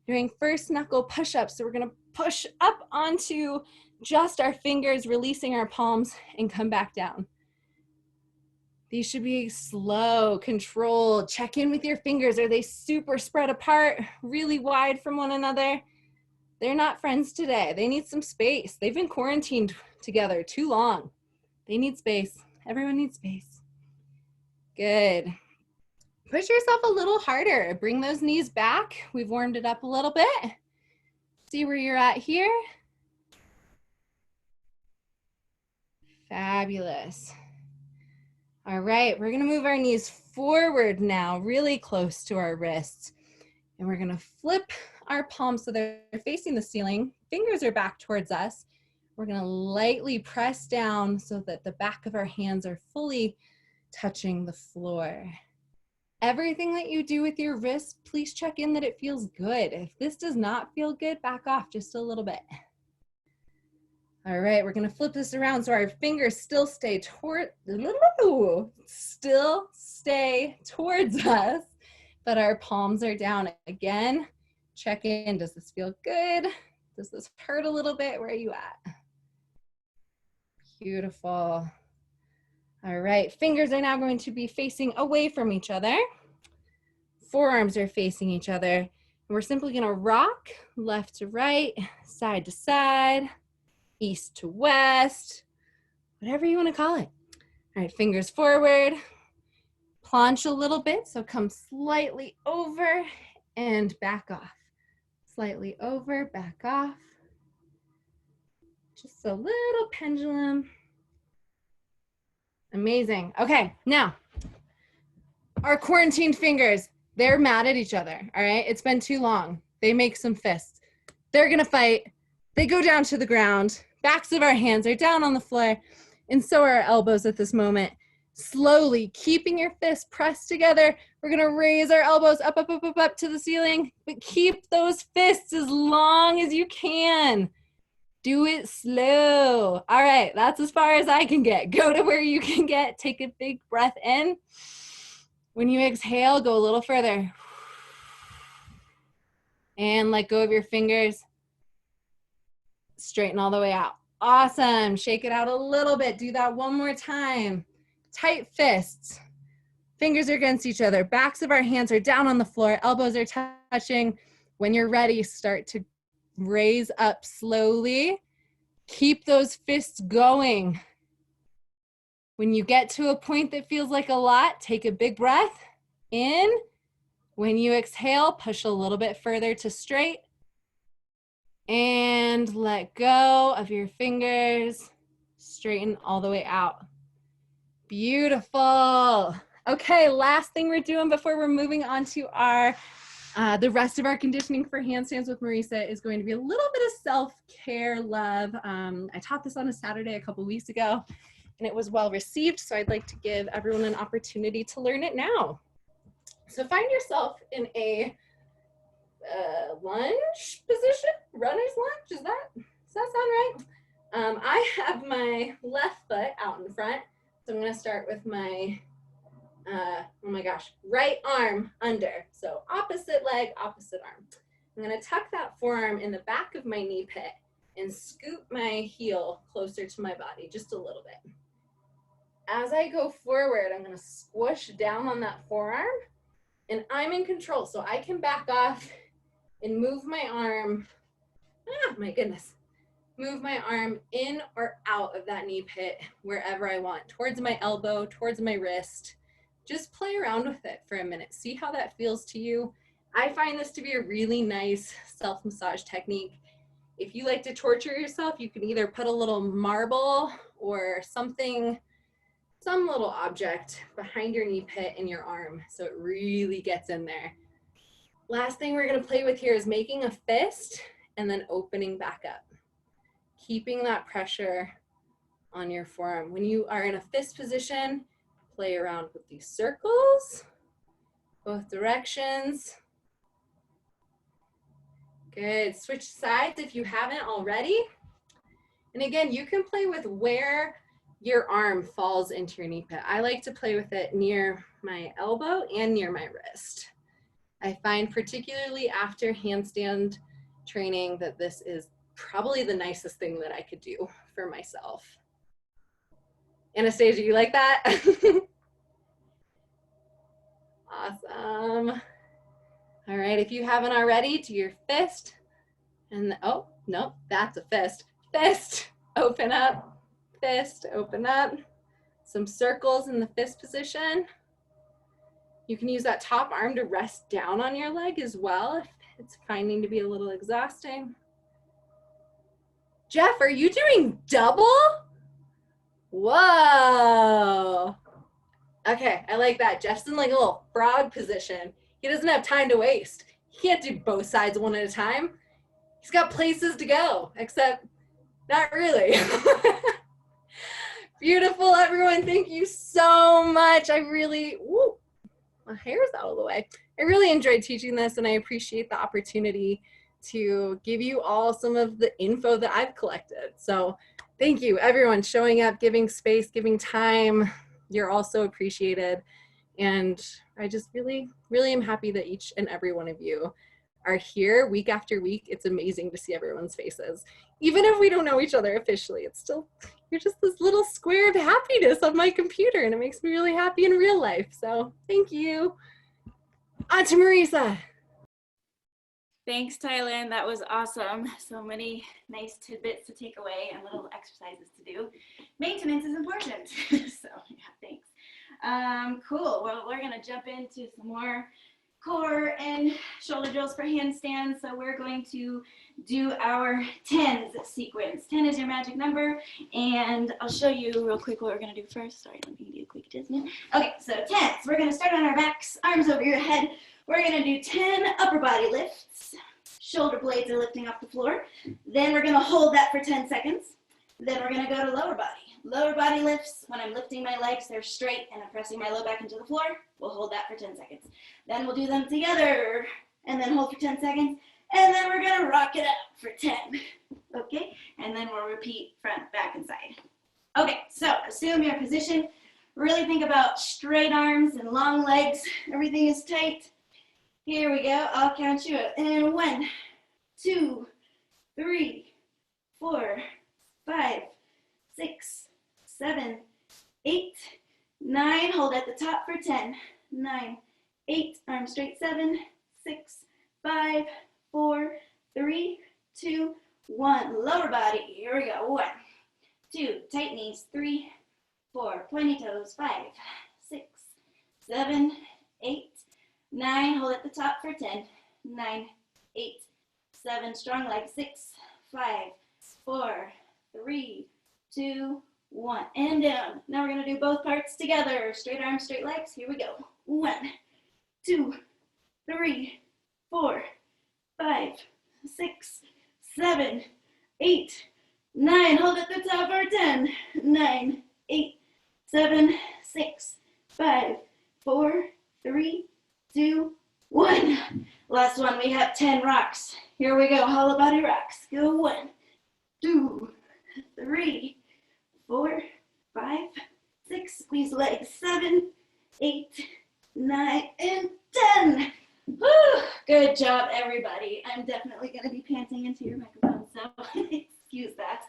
Doing first knuckle push-ups. So we're gonna push up onto just our fingers, releasing our palms and come back down. These should be slow, controlled. Check in with your fingers. Are they super spread apart, really wide from one another? They're not friends today. They need some space. They've been quarantined together too long. They need space. Everyone needs space. Good. Push yourself a little harder. Bring those knees back. We've warmed it up a little bit. See where you're at here. Fabulous. All right, we're gonna move our knees forward now, really close to our wrists. And we're gonna flip our palms so they're facing the ceiling. Fingers are back towards us. We're gonna lightly press down so that the back of our hands are fully touching the floor. Everything that you do with your wrists, please check in that it feels good. If this does not feel good, back off just a little bit. All right, we're gonna flip this around so our fingers still stay towards us, but our palms are down. Again, check in, does this feel good? Does this hurt a little bit? Where are you at? Beautiful. All right, fingers are now going to be facing away from each other. Forearms are facing each other. And we're simply gonna rock left to right, side to side, east to west, whatever you wanna call it. All right, fingers forward, planche a little bit, so come slightly over and back off. Slightly over, back off. Just a little pendulum. Amazing. Okay, now, our quarantined fingers, they're mad at each other, all right? It's been too long. They make some fists. They're gonna fight. They go down to the ground. Backs of our hands are down on the floor, and so are our elbows at this moment. Slowly, keeping your fists pressed together, we're gonna raise our elbows up, up, up, up, up to the ceiling, but keep those fists as long as you can. Do it slow. All right, that's as far as I can get. Go to where you can get. Take a big breath in. When you exhale, go a little further. And let go of your fingers. Straighten all the way out. Awesome. Shake it out a little bit. Do that one more time. Tight fists. Fingers are against each other. Backs of our hands are down on the floor. Elbows are touching. When you're ready, start to raise up slowly. Keep those fists going. When you get to a point that feels like a lot, take a big breath in. When you exhale, push a little bit further to straight. And let go of your fingers. Straighten all the way out. Beautiful. Okay, last thing we're doing before we're moving on to our the rest of our conditioning for handstands with Marisa is going to be a little bit of self-care love. I taught this on a Saturday a couple weeks ago, and it was well received, so I'd like to give everyone an opportunity to learn it now. So find yourself in a lunge position, runner's lunge, does that sound right? I have my left foot out in front, so I'm gonna start with my, oh my gosh, right arm under. So opposite leg, opposite arm. I'm gonna tuck that forearm in the back of my knee pit and scoop my heel closer to my body, just a little bit. As I go forward, I'm gonna squish down on that forearm, and I'm in control, so I can back off and move my arm, my goodness, move my arm in or out of that knee pit wherever I want, towards my elbow, towards my wrist. Just play around with it for a minute. See how that feels to you. I find this to be a really nice self-massage technique. If you like to torture yourself, you can either put a little marble or something, some little object behind your knee pit in your arm so it really gets in there. Last thing we're gonna play with here is making a fist and then opening back up. Keeping that pressure on your forearm. When you are in a fist position, play around with these circles, both directions. Good, switch sides if you haven't already. And again, you can play with where your arm falls into your knee pit. I like to play with it near my elbow and near my wrist. I find particularly after handstand training that this is probably the nicest thing that I could do for myself. Anastasia, you like that? Awesome. All right, if you haven't already, do your fist. And oh, no, that's a fist. Fist, open up. Fist, open up. Some circles in the fist position. You can use that top arm to rest down on your leg as well if it's finding to be a little exhausting. Jeff, are you doing double? Whoa. Okay, I like that. Jeff's in like a little frog position. He doesn't have time to waste. He can't do both sides one at a time. He's got places to go, except not really. Beautiful, everyone. Thank you so much. I really, woo, my hair's out of the way. I really enjoyed teaching this, and I appreciate the opportunity to give you all some of the info that I've collected. So thank you, everyone, showing up, giving space, giving time. You're all so appreciated. And I just really, really am happy that each and every one of you are here week after week. It's amazing to see everyone's faces. Even if we don't know each other officially, it's still, you're just this little square of happiness on my computer, and it makes me really happy in real life. So thank you. On to Marisa. Thanks, Tylyn. That was awesome. So many nice tidbits to take away and little exercises to do. Maintenance is important. So yeah, thanks. Cool. Well, we're going to jump into some more core and shoulder drills for handstands. So we're going to do our tens sequence. 10 is your magic number, and I'll show you real quick what we're going to do first. Sorry, let me do a quick adjustment. Okay, so tens. We're going to start on our backs, arms over your head. We're going to do 10 upper body lifts. Shoulder blades are lifting off the floor. Then we're going to hold that for 10 seconds. Then we're going to go to lower body. Lower body lifts, when I'm lifting my legs, they're straight and I'm pressing my low back into the floor. We'll hold that for 10 seconds. Then we'll do them together and then hold for 10 seconds. And then we're going to rock it up for 10. Okay? And then we'll repeat front, back, and side. Okay, so assume your position. Really think about straight arms and long legs. Everything is tight. Here we go. I'll count you out. And 1, 2, 3, 4, 5, 6, 7, 8, 9. Hold at the top for 10. 9, 8. Arms straight. 7, 6, 5, 4, 3, 2, 1. Lower body. Here we go. 1, 2. Tight knees. 3, 4. Pointy toes. 5, 6, 7, 8, 9. Hold at the top for 10. 9, 8, 7. Strong legs. 6, 5, 4, 3, 2, 1. And down. Now we're going to do both parts together. Straight arms, straight legs. Here we go. 1, 2, 3, 4, 5, 6, 7, 8, 9. Hold at the top for 10. 9, 8, 7, 6, 5, 4, 3, 2, 1. Last one, we have 10 rocks. Here we go, hollow body rocks. Go 1, 2, 3, 4, 5, 6. Squeeze legs. 7, 8, 9, and 10. Woo! Good job, everybody. I'm definitely going to be panting into your microphone, so excuse that.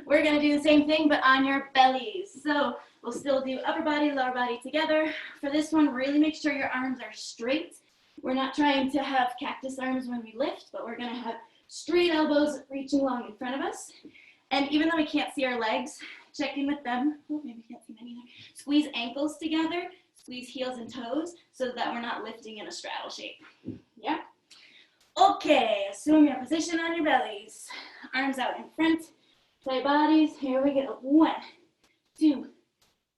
We're going to do the same thing, but on your bellies. So we'll still do upper body, lower body together. For this one, really make sure your arms are straight. We're not trying to have cactus arms when we lift, but we're going to have straight elbows reaching long in front of us. And even though we can't see our legs, check in with them. Oh, maybe we can't see them either. Squeeze ankles together. Squeeze heels and toes so that we're not lifting in a straddle shape. Yeah? Okay, assume your position on your bellies. Arms out in front. Play bodies. Here we go. 1, 2,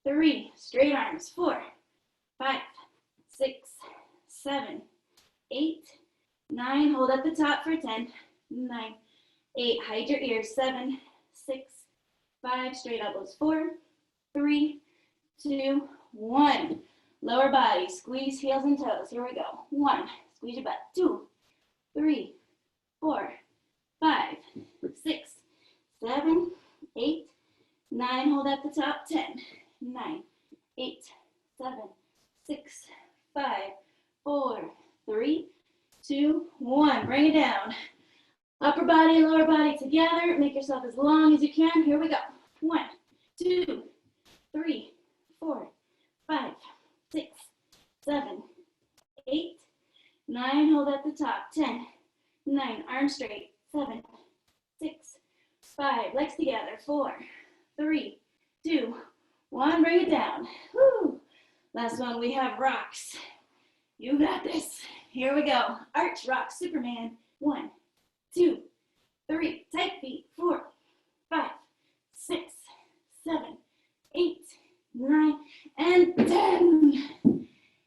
3. Straight arms. 4, 5, 6, 7, 8, 9. Hold at the top for 10. 9, 8. Hide your ears. 7, 6, 5. Straight elbows. 4, 3, 2, 1. Lower body, squeeze heels and toes. Here we go. 1, squeeze your butt. 2, 3, 4, 5, 6, 7, 8, 9. Hold at the top. 10, 9, 8, 7, 6, 5, 4, 3, 2, 1. Bring it down. Upper body and lower body together. Make yourself as long as you can. Here we go. 1, 2, 3, 4, 5, 6, 7, 8, 9. Hold at the top. 10, 9. Arms straight. 7, 6, 5. Legs together. 4, 3, 2, 1. Bring it down. Woo. Last one, we have rocks. You got this. Here we go. Arch rock, Superman. 1, 2, 3. Tight feet. 4, 5, 6, 7, 8, 9, and 10.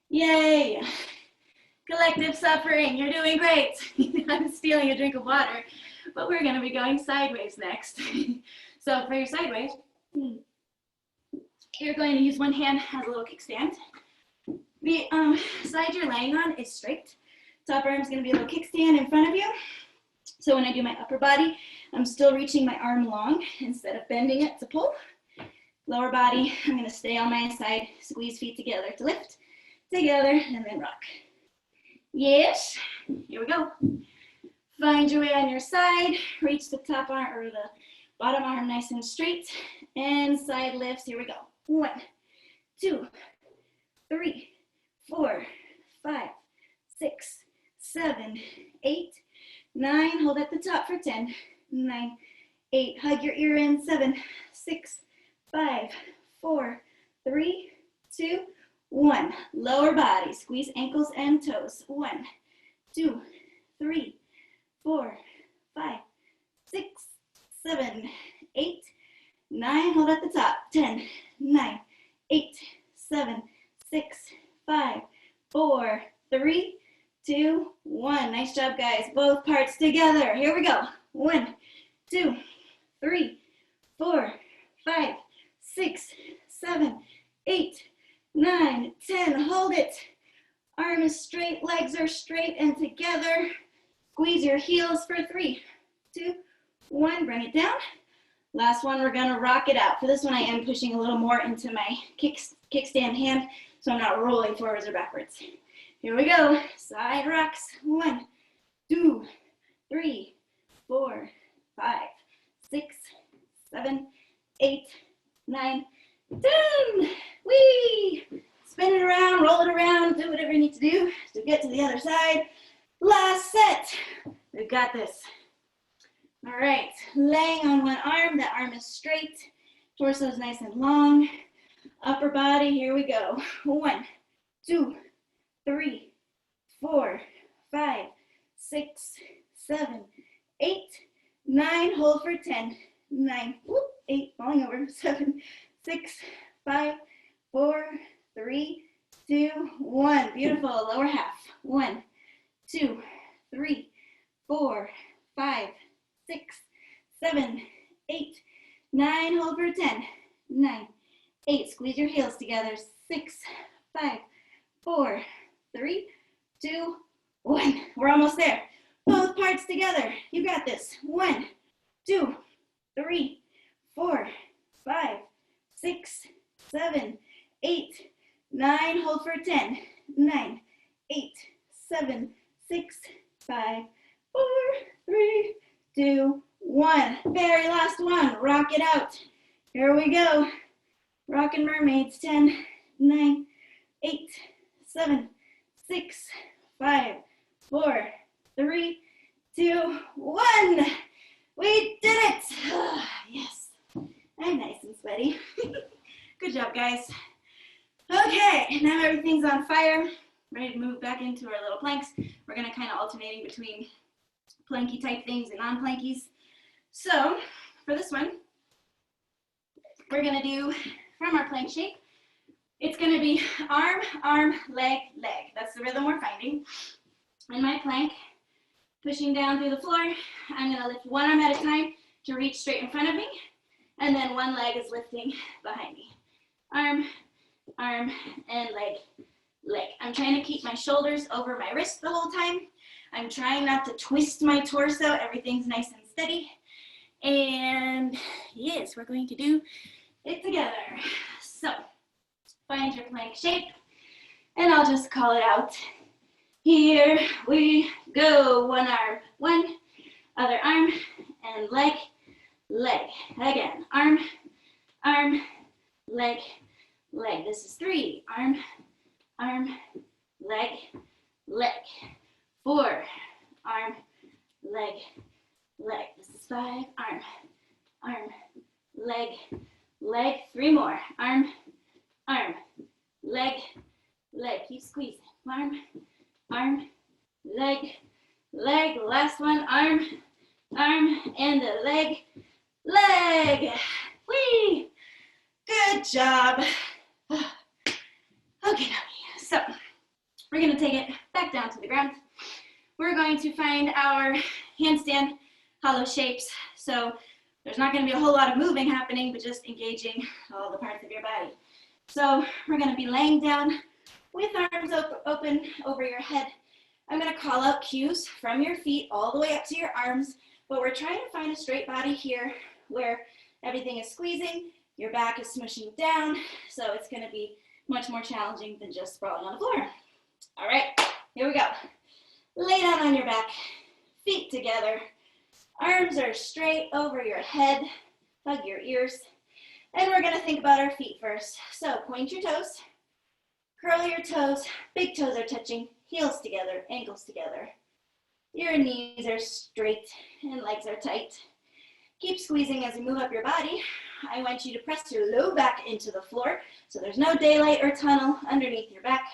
Yay. Collective suffering. You're doing great. I'm stealing a drink of water, but we're going to be going sideways next. So for your sideways, you're going to use one hand as a little kickstand. The side you're laying on is straight. Top arm is going to be a little kickstand in front of you. So when I do my upper body, I'm still reaching my arm long instead of bending it to pull. Lower body, I'm going to stay on my side, squeeze feet together to lift, together, and then rock. Yes, here we go. Find your way on your side, reach the top arm or the bottom arm nice and straight, and side lifts. Here we go. 1, 2, 3, 4, 5, 6, 7, 8, 9. Hold at the top for 10, 9, 8. Hug your ear in. 7, 6, 5, 4, 3, 2, 1. Lower body, squeeze ankles and toes. 1, 2, 3, 4, 5, 6, 7, 8, 9. Hold at the top. 10, 9, 8, 7, 6, 5, 4, 3, 2, 1. Nice job, guys. Both parts together. Here we go. 1, 2, 3, 4, 5, 6, 7, 8, 9, 10. Hold it. Arm is straight, legs are straight and together. Squeeze your heels for 3, 2, 1. Bring it down. Last one, we're gonna rock it out. For this one, I am pushing a little more into my kickstand hand, so I'm not rolling forwards or backwards. Here we go. Side rocks. 1, 2, 3, 4, 5, 6, 7, 8, 9, 10. Whee! Spin it around, roll it around, do whatever you need to do to get to the other side. Last set. We've got this. All right, laying on one arm, that arm is straight, torso is nice and long, upper body, here we go. 1, 2, 3, 4, 5, 6, 7, 8, 9, hold for 10, 9, 8, falling over, 7, 6, 5, 4, 3, 2, 1. Beautiful, lower half. 1, 2, 3, 4, 5, 6, 7, 8, 9, hold for 10, 9, 8, squeeze your heels together, 6, 5, 4, 3, 2, 1. We're almost there. Both parts together. You got this. 1, 2, 3, 4, 5, 6, 7, 8, 9, hold for 10, 9, 8, 7, 6, 5, 4, 3, 2, 1. Very last one. Rock it out. Here we go. Rockin' mermaids. 10, 9, 8, 7, 6, 5, 4, 3, 2, 1. We did it. Yes. I'm nice and sweaty. Good job, guys. Okay, now everything's on fire. Ready to move back into our little planks. We're gonna kind of alternating between planky type things and non-plankies. So for this one, we're gonna do from our plank shape. It's gonna be arm, arm, leg, leg. That's the rhythm we're finding. In my plank, pushing down through the floor, I'm gonna lift one arm at a time to reach straight in front of me, and then one leg is lifting behind me. Arm, arm, and leg, leg. I'm trying to keep my shoulders over my wrist the whole time. I'm trying not to twist my torso. Everything's nice and steady. And yes, we're going to do it together. So find your plank shape, and I'll just call it out. Here we go. One arm, one, other arm, and leg, leg. Again, arm, arm, leg, leg. This is 3. Arm, arm, leg, leg. 4. Arm, leg, leg. This is 5. Arm, arm, leg, leg. 3 more. Arm, arm, leg, leg. Keep squeezing. Arm, arm, leg, leg. Last one. Arm, arm, and the leg, leg. Whee! Good job. Okay, so we're going to take it back down to the ground. We're going to find our handstand hollow shapes. So there's not going to be a whole lot of moving happening, but just engaging all the parts of your body. So we're going to be laying down with arms open over your head. I'm going to call out cues from your feet all the way up to your arms, but we're trying to find a straight body here where everything is squeezing, your back is smushing down, so it's going to be much more challenging than just sprawling on the floor. All right, here we go. Lay down on your back, feet together, arms are straight over your head, hug your ears, and we're going to think about our feet first. So point your toes, curl your toes, big toes are touching, heels together, ankles together. Your knees are straight and legs are tight. Keep squeezing as you move up your body. I want you to press your low back into the floor so there's no daylight or tunnel underneath your back,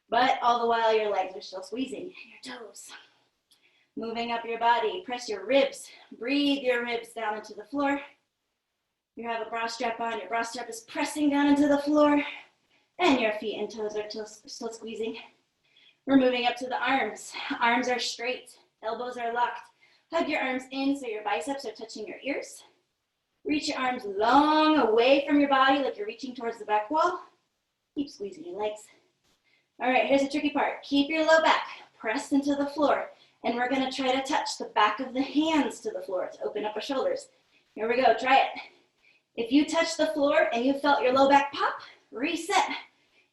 but all the while your legs are still squeezing your toes. Moving up your body, press your ribs, breathe your ribs down into the floor. You have a bra strap on, your bra strap is pressing down into the floor, and your feet and toes are still squeezing. We're moving up to the arms. Arms are straight, elbows are locked. Hug your arms in so your biceps are touching your ears. Reach your arms long away from your body like you're reaching towards the back wall. Keep squeezing your legs. All right, here's the tricky part. Keep your low back pressed into the floor, and we're gonna try to touch the back of the hands to the floor to open up our shoulders. Here we go, try it. If you touch the floor and you felt your low back pop, reset.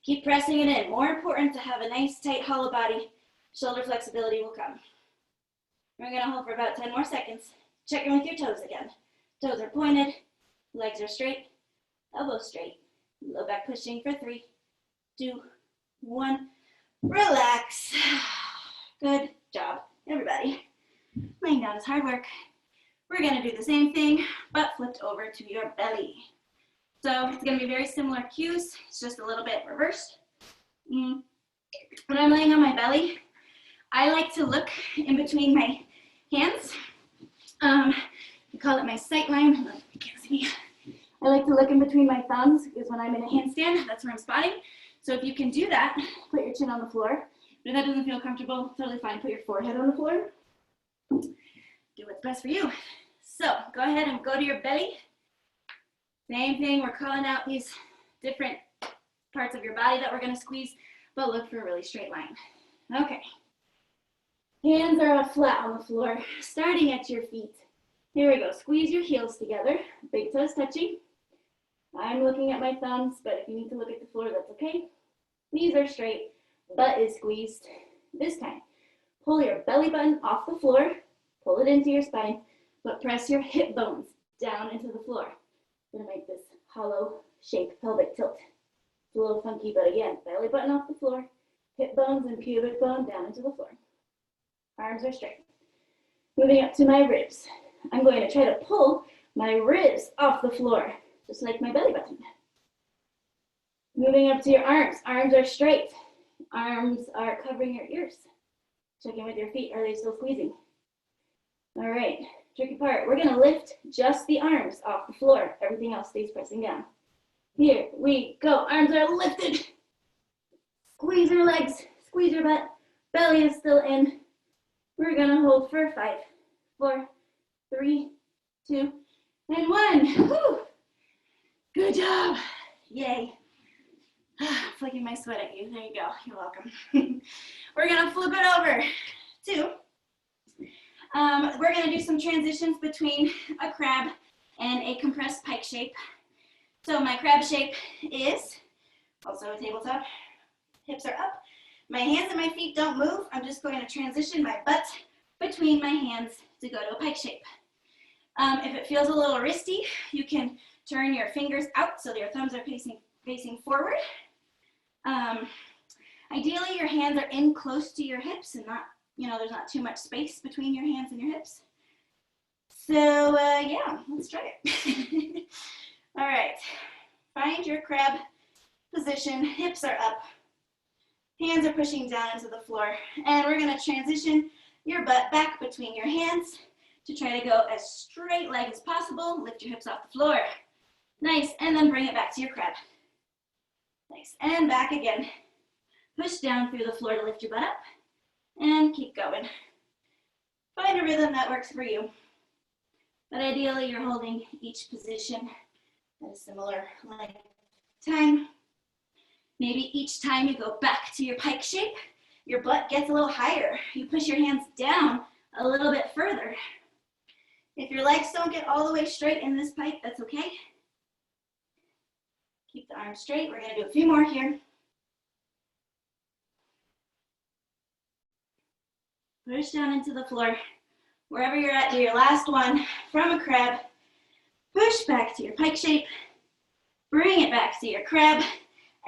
Keep pressing it in. More important to have a nice, tight, hollow body. Shoulder flexibility will come. We're gonna hold for about 10 more seconds. Check in with your toes again. Toes are pointed, legs are straight, elbows straight. Low back pushing for 3, 2, 1. Relax. Good job, everybody. Laying down is hard work. We're gonna do the same thing, but flipped over to your belly. So it's gonna be very similar cues, it's just a little bit reversed. When I'm laying on my belly, I like to look in between my hands. We call it my sight line. You can't see me. I like to look in between my thumbs because when I'm in a handstand, that's where I'm spotting. So if you can do that, put your chin on the floor. But if that doesn't feel comfortable, totally fine. Put your forehead on the floor. Do what's best for you. So go ahead and go to your belly. Same thing, we're calling out these different parts of your body that we're gonna squeeze, but look for a really straight line. Okay. Hands are flat on the floor, starting at your feet. Here we go, squeeze your heels together, big toes touching. I'm looking at my thumbs, but if you need to look at the floor, that's okay. Knees are straight, butt is squeezed. This time, pull your belly button off the floor, pull it into your spine, but press your hip bones down into the floor. Gonna make this hollow shape pelvic tilt. It's a little funky, but again, belly button off the floor, hip bones and pubic bone down into the floor. Arms are straight. Moving up to my ribs. I'm going to try to pull my ribs off the floor, just like my belly button. Moving up to your arms. Arms are straight. Arms are covering your ears. Check in with your feet. Are they still squeezing? All right, tricky part. We're gonna lift just the arms off the floor. Everything else stays pressing down. Here we go. Arms are lifted. Squeeze your legs, squeeze your butt. Belly is still in. We're gonna hold for 5, 4, 3, 2, and 1. Whew. Good job. Yay. Flicking my sweat at you. There you go. You're welcome. We're gonna flip it over to, we're gonna do some transitions between a crab and a compressed pike shape. So my crab shape is also a tabletop. Hips are up. My hands and my feet don't move. I'm just going to transition my butt between my hands to go to a pike shape. If it feels a little wristy, you can turn your fingers out so your thumbs are facing forward. Ideally, your hands are in close to your hips and not, there's not too much space between your hands and your hips. So yeah, let's try it. All right, find your crab position, hips are up, hands are pushing down into the floor, and we're gonna transition your butt back between your hands to try to go as straight leg as possible. Lift your hips off the floor. Nice, and then bring it back to your crab. Nice, and back again. Push down through the floor to lift your butt up, and keep going. Find a rhythm that works for you. But ideally, you're holding each position at a similar length of time. Maybe each time you go back to your pike shape, your butt gets a little higher. You push your hands down a little bit further. If your legs don't get all the way straight in this pike, that's okay. Keep the arms straight. We're gonna do a few more here. Push down into the floor. Wherever you're at, do your last one from a crab. Push back to your pike shape. Bring it back to your crab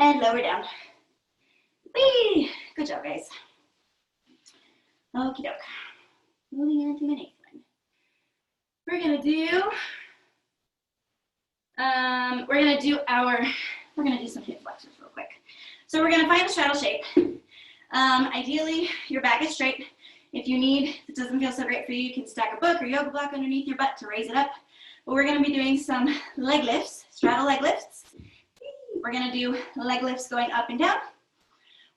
and lower down. Whee! Good job, guys. Okie doke. Moving into the next one. We're gonna do some hip flexors real quick. So we're gonna find a straddle shape. Ideally, your back is straight. If it doesn't feel so great for you, you can stack a book or yoga block underneath your butt to raise it up. But we're gonna be doing some leg lifts, straddle leg lifts. We're gonna do leg lifts going up and down.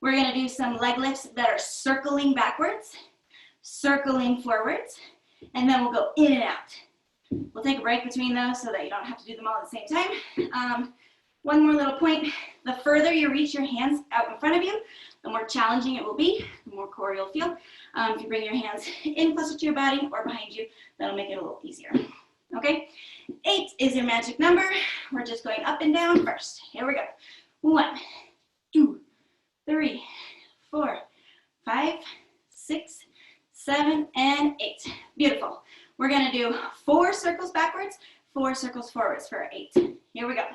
We're gonna do some leg lifts that are circling backwards, circling forwards, and then we'll go in and out. We'll take a break between those so that you don't have to do them all at the same time. One more little point, the further you reach your hands out in front of you, the more challenging it will be, the more core you'll feel. If you bring your hands in closer to your body or behind you, that'll make it a little easier. Okay, 8 is your magic number. We're just going up and down first. Here we go. 1, 2, 3, 4, 5, 6, 7, and 8. Beautiful. We're gonna do 4 circles backwards, 4 circles forwards for 8. Here we go.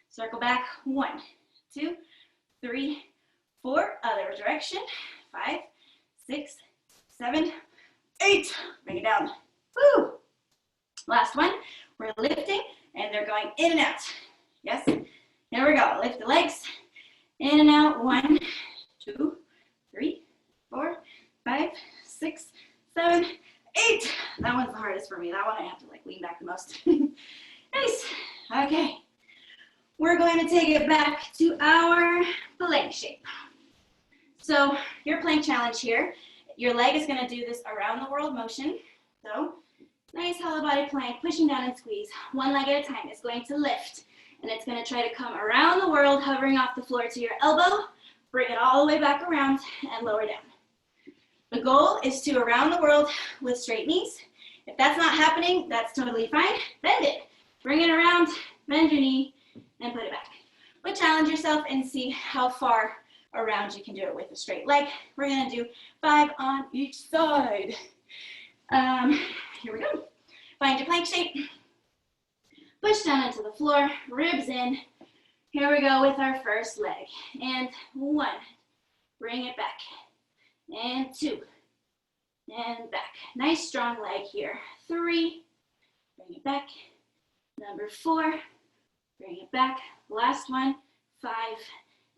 Circle back, 1, 2, 3, 4, other direction, 5, 6, 7, 8. Bring it down. Woo. Last one. We're lifting and they're going in and out. Yes. Here we go. Lift the legs. In and out. 1, 2, 3, 4, 5, 6, 7, 8. That one's the hardest for me. That one I have to like lean back the most. Nice. Okay. We're going to take it back to our plank shape. So your plank challenge here, your leg is going to do this around the world motion. So nice hollow body plank, pushing down and squeeze. One leg at a time. It's going to lift and it's going to try to come around the world, hovering off the floor to your elbow. Bring it all the way back around and lower down. The goal is to around the world with straight knees. If that's not happening, that's totally fine. Bend it. Bring it around, bend your knee, and put it back. But challenge yourself and see how far around you can do it with a straight leg. We're going to do 5 on each side. Here we go. Find your plank shape. Push down into the floor, ribs in. Here we go with our first leg. And 1, bring it back. And 2, and back. Nice strong leg here. 3, bring it back. Number 4, bring it back. Last one, 5,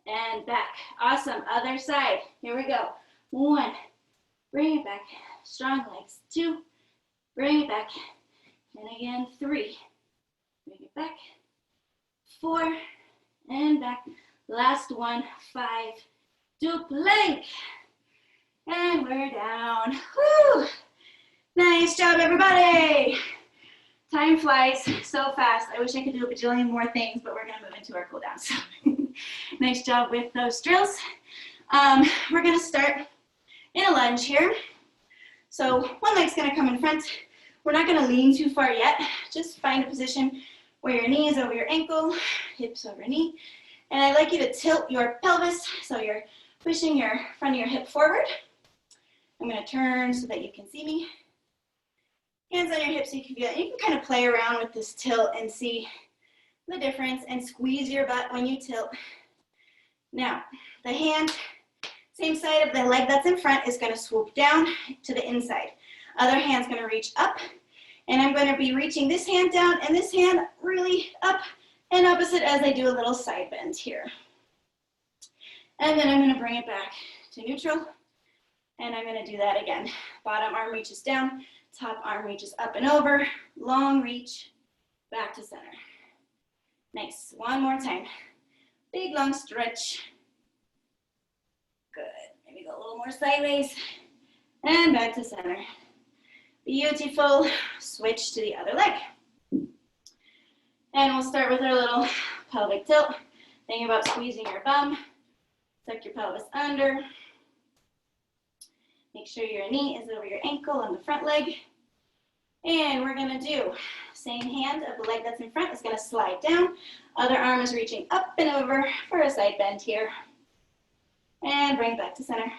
and back. Awesome. Other side. Here we go. 1, bring it back. Strong legs. 2, bring it back. And again, 3, bring it back. 4, and back. Last one, 5, do plank. And we're down. Woo! Nice job, everybody. Time flies so fast. I wish I could do a bajillion more things, but we're going to move into our cool down. So nice job with those drills. We're going to start in a lunge here. So one leg's going to come in front. We're not going to lean too far yet. Just find a position where your knee is over your ankle, hips over knee. And I'd like you to tilt your pelvis so you're pushing your front of your hip forward. I'm going to turn so that you can see me. Hands on your hips so you can feel it. You can kind of play around with this tilt and see the difference and squeeze your butt when you tilt. Now, the hand, same side of the leg that's in front, is going to swoop down to the inside. Other hand's going to reach up, and I'm going to be reaching this hand down and this hand really up and opposite as I do a little side bend here. And then I'm going to bring it back to neutral, and I'm going to do that again. Bottom arm reaches down. Top arm reaches up and over, long reach, back to center. Nice, one more time. Big long stretch. Good, maybe go a little more sideways. And back to center. Beautiful, switch to the other leg. And we'll start with our little pelvic tilt. Think about squeezing your bum, tuck your pelvis under. Make sure your knee is over your ankle on the front leg. And we're going to do same hand of the leg that's in front is going to slide down. Other arm is reaching up and over for a side bend here. And bring it back to center.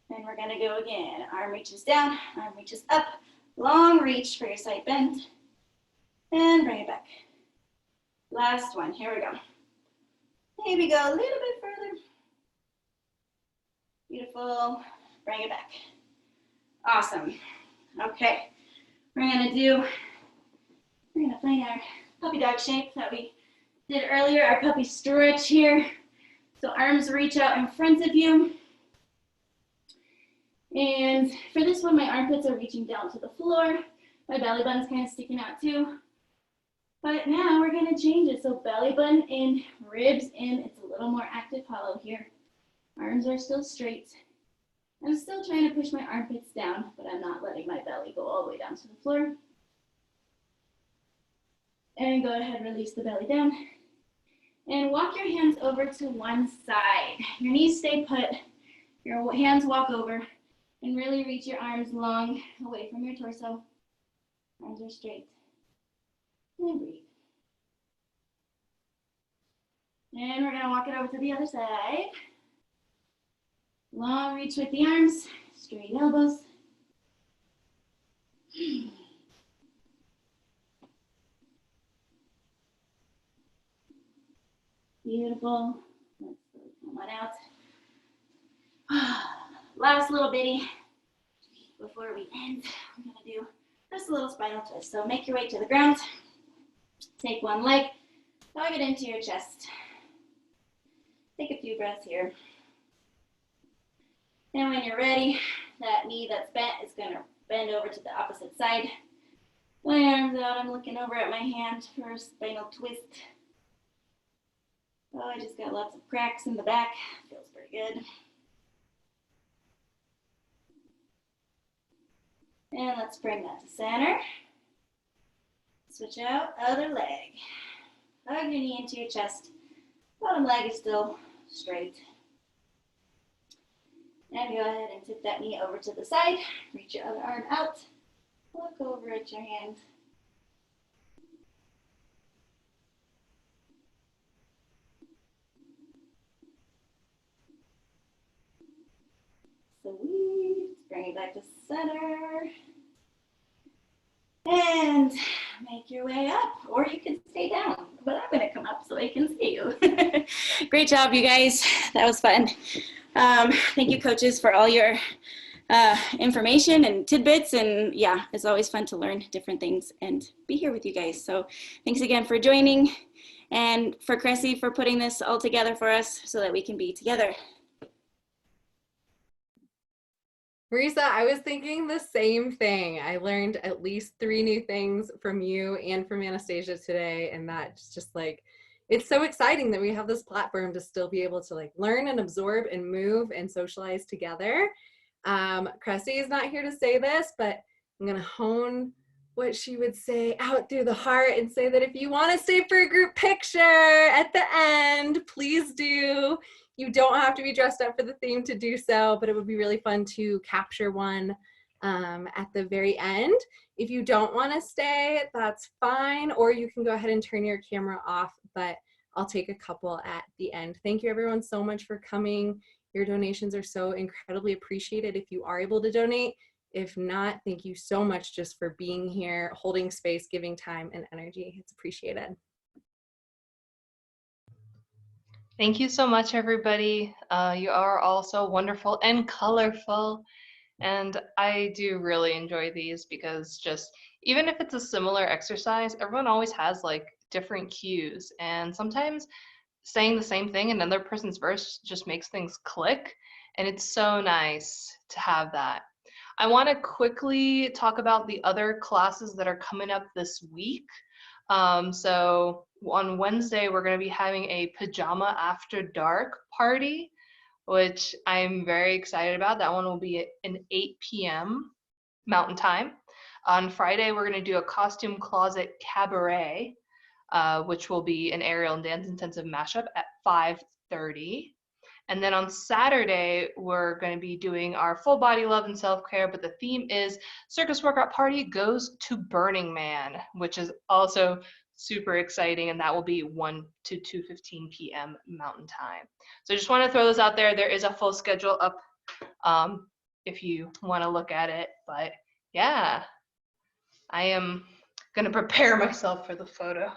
And we're going to go again. Arm reaches down, arm reaches up. Long reach for your side bend. And bring it back. Last one. Here we go. Maybe go a little bit further. Beautiful. Bring it back. Awesome. Okay. We're gonna find our puppy dog shape that we did earlier, our puppy stretch here. So arms reach out in front of you. And for this one, my armpits are reaching down to the floor. My belly button's kind of sticking out too. But now we're gonna change it. So belly button in, ribs in. It's a little more active hollow here. Arms are still straight. I'm still trying to push my armpits down, but I'm not letting my belly go all the way down to the floor. And go ahead, release the belly down. And walk your hands over to one side. Your knees stay put, your hands walk over, and really reach your arms long away from your torso. Arms are straight. And breathe. And we're gonna walk it over to the other side. Long reach with the arms, straight elbows. Beautiful. Let's come on out. Last little bitty. before we end, I'm gonna do just a little spinal twist. So make your way to the ground, take one leg, hug it into your chest. Take a few breaths here. And when you're ready, that knee that's bent is gonna bend over to the opposite side. My arms out, I'm looking over at my hand for a spinal twist. Oh, I just got lots of cracks in the back. Feels pretty good. And let's bring that to center. Switch out, other leg. Hug your knee into your chest. Bottom leg is still straight. And go ahead and tip that knee over to the side. Reach your other arm out. Look over at your hand. Sweet. Bring it back to center. And make your way up, or you can stay down, but I'm gonna come up so I can see you. Great job, you guys. That was fun. Thank you, coaches, for all your information and tidbits. And yeah, it's always fun to learn different things and be here with you guys. So thanks again for joining, and for Cressie for putting this all together for us so that we can be together. Marisa, I was thinking the same thing. I learned at least 3 new things from you and from Anastasia today, and that's just like, it's so exciting that we have this platform to still be able to like learn and absorb and move and socialize together. Cressie is not here to say this, but I'm gonna hone what she would say out through the heart and say that if you want to stay for a group picture at the end, please do. You don't have to be dressed up for the theme to do so, but it would be really fun to capture one at the very end. If you don't want to stay, that's fine, or you can go ahead and turn your camera off, but I'll take a couple at the end. Thank you everyone so much for coming. Your donations are so incredibly appreciated if you are able to donate. If not, thank you so much just for being here, holding space, giving time and energy. It's appreciated. Thank you so much, everybody. You are all so wonderful and colorful. And I do really enjoy these because just, even if it's a similar exercise, everyone always has like different cues. And sometimes saying the same thing in another person's verse just makes things click. And it's so nice to have that. I want to quickly talk about the other classes that are coming up this week. So on Wednesday, we're going to be having a pajama after dark party, which I'm very excited about. That one will be at 8 p.m. Mountain Time. On Friday, we're going to do a costume closet cabaret, which will be an aerial and dance intensive mashup at 5:30. And then on Saturday, we're going to be doing our full body love and self-care, but the theme is Circus Workout Party Goes to Burning Man, which is also super exciting, and that will be 1 to 2:15 p.m. Mountain Time. So I just want to throw those out there. There is a full schedule up if you want to look at it, but yeah, I am going to prepare myself for the photo.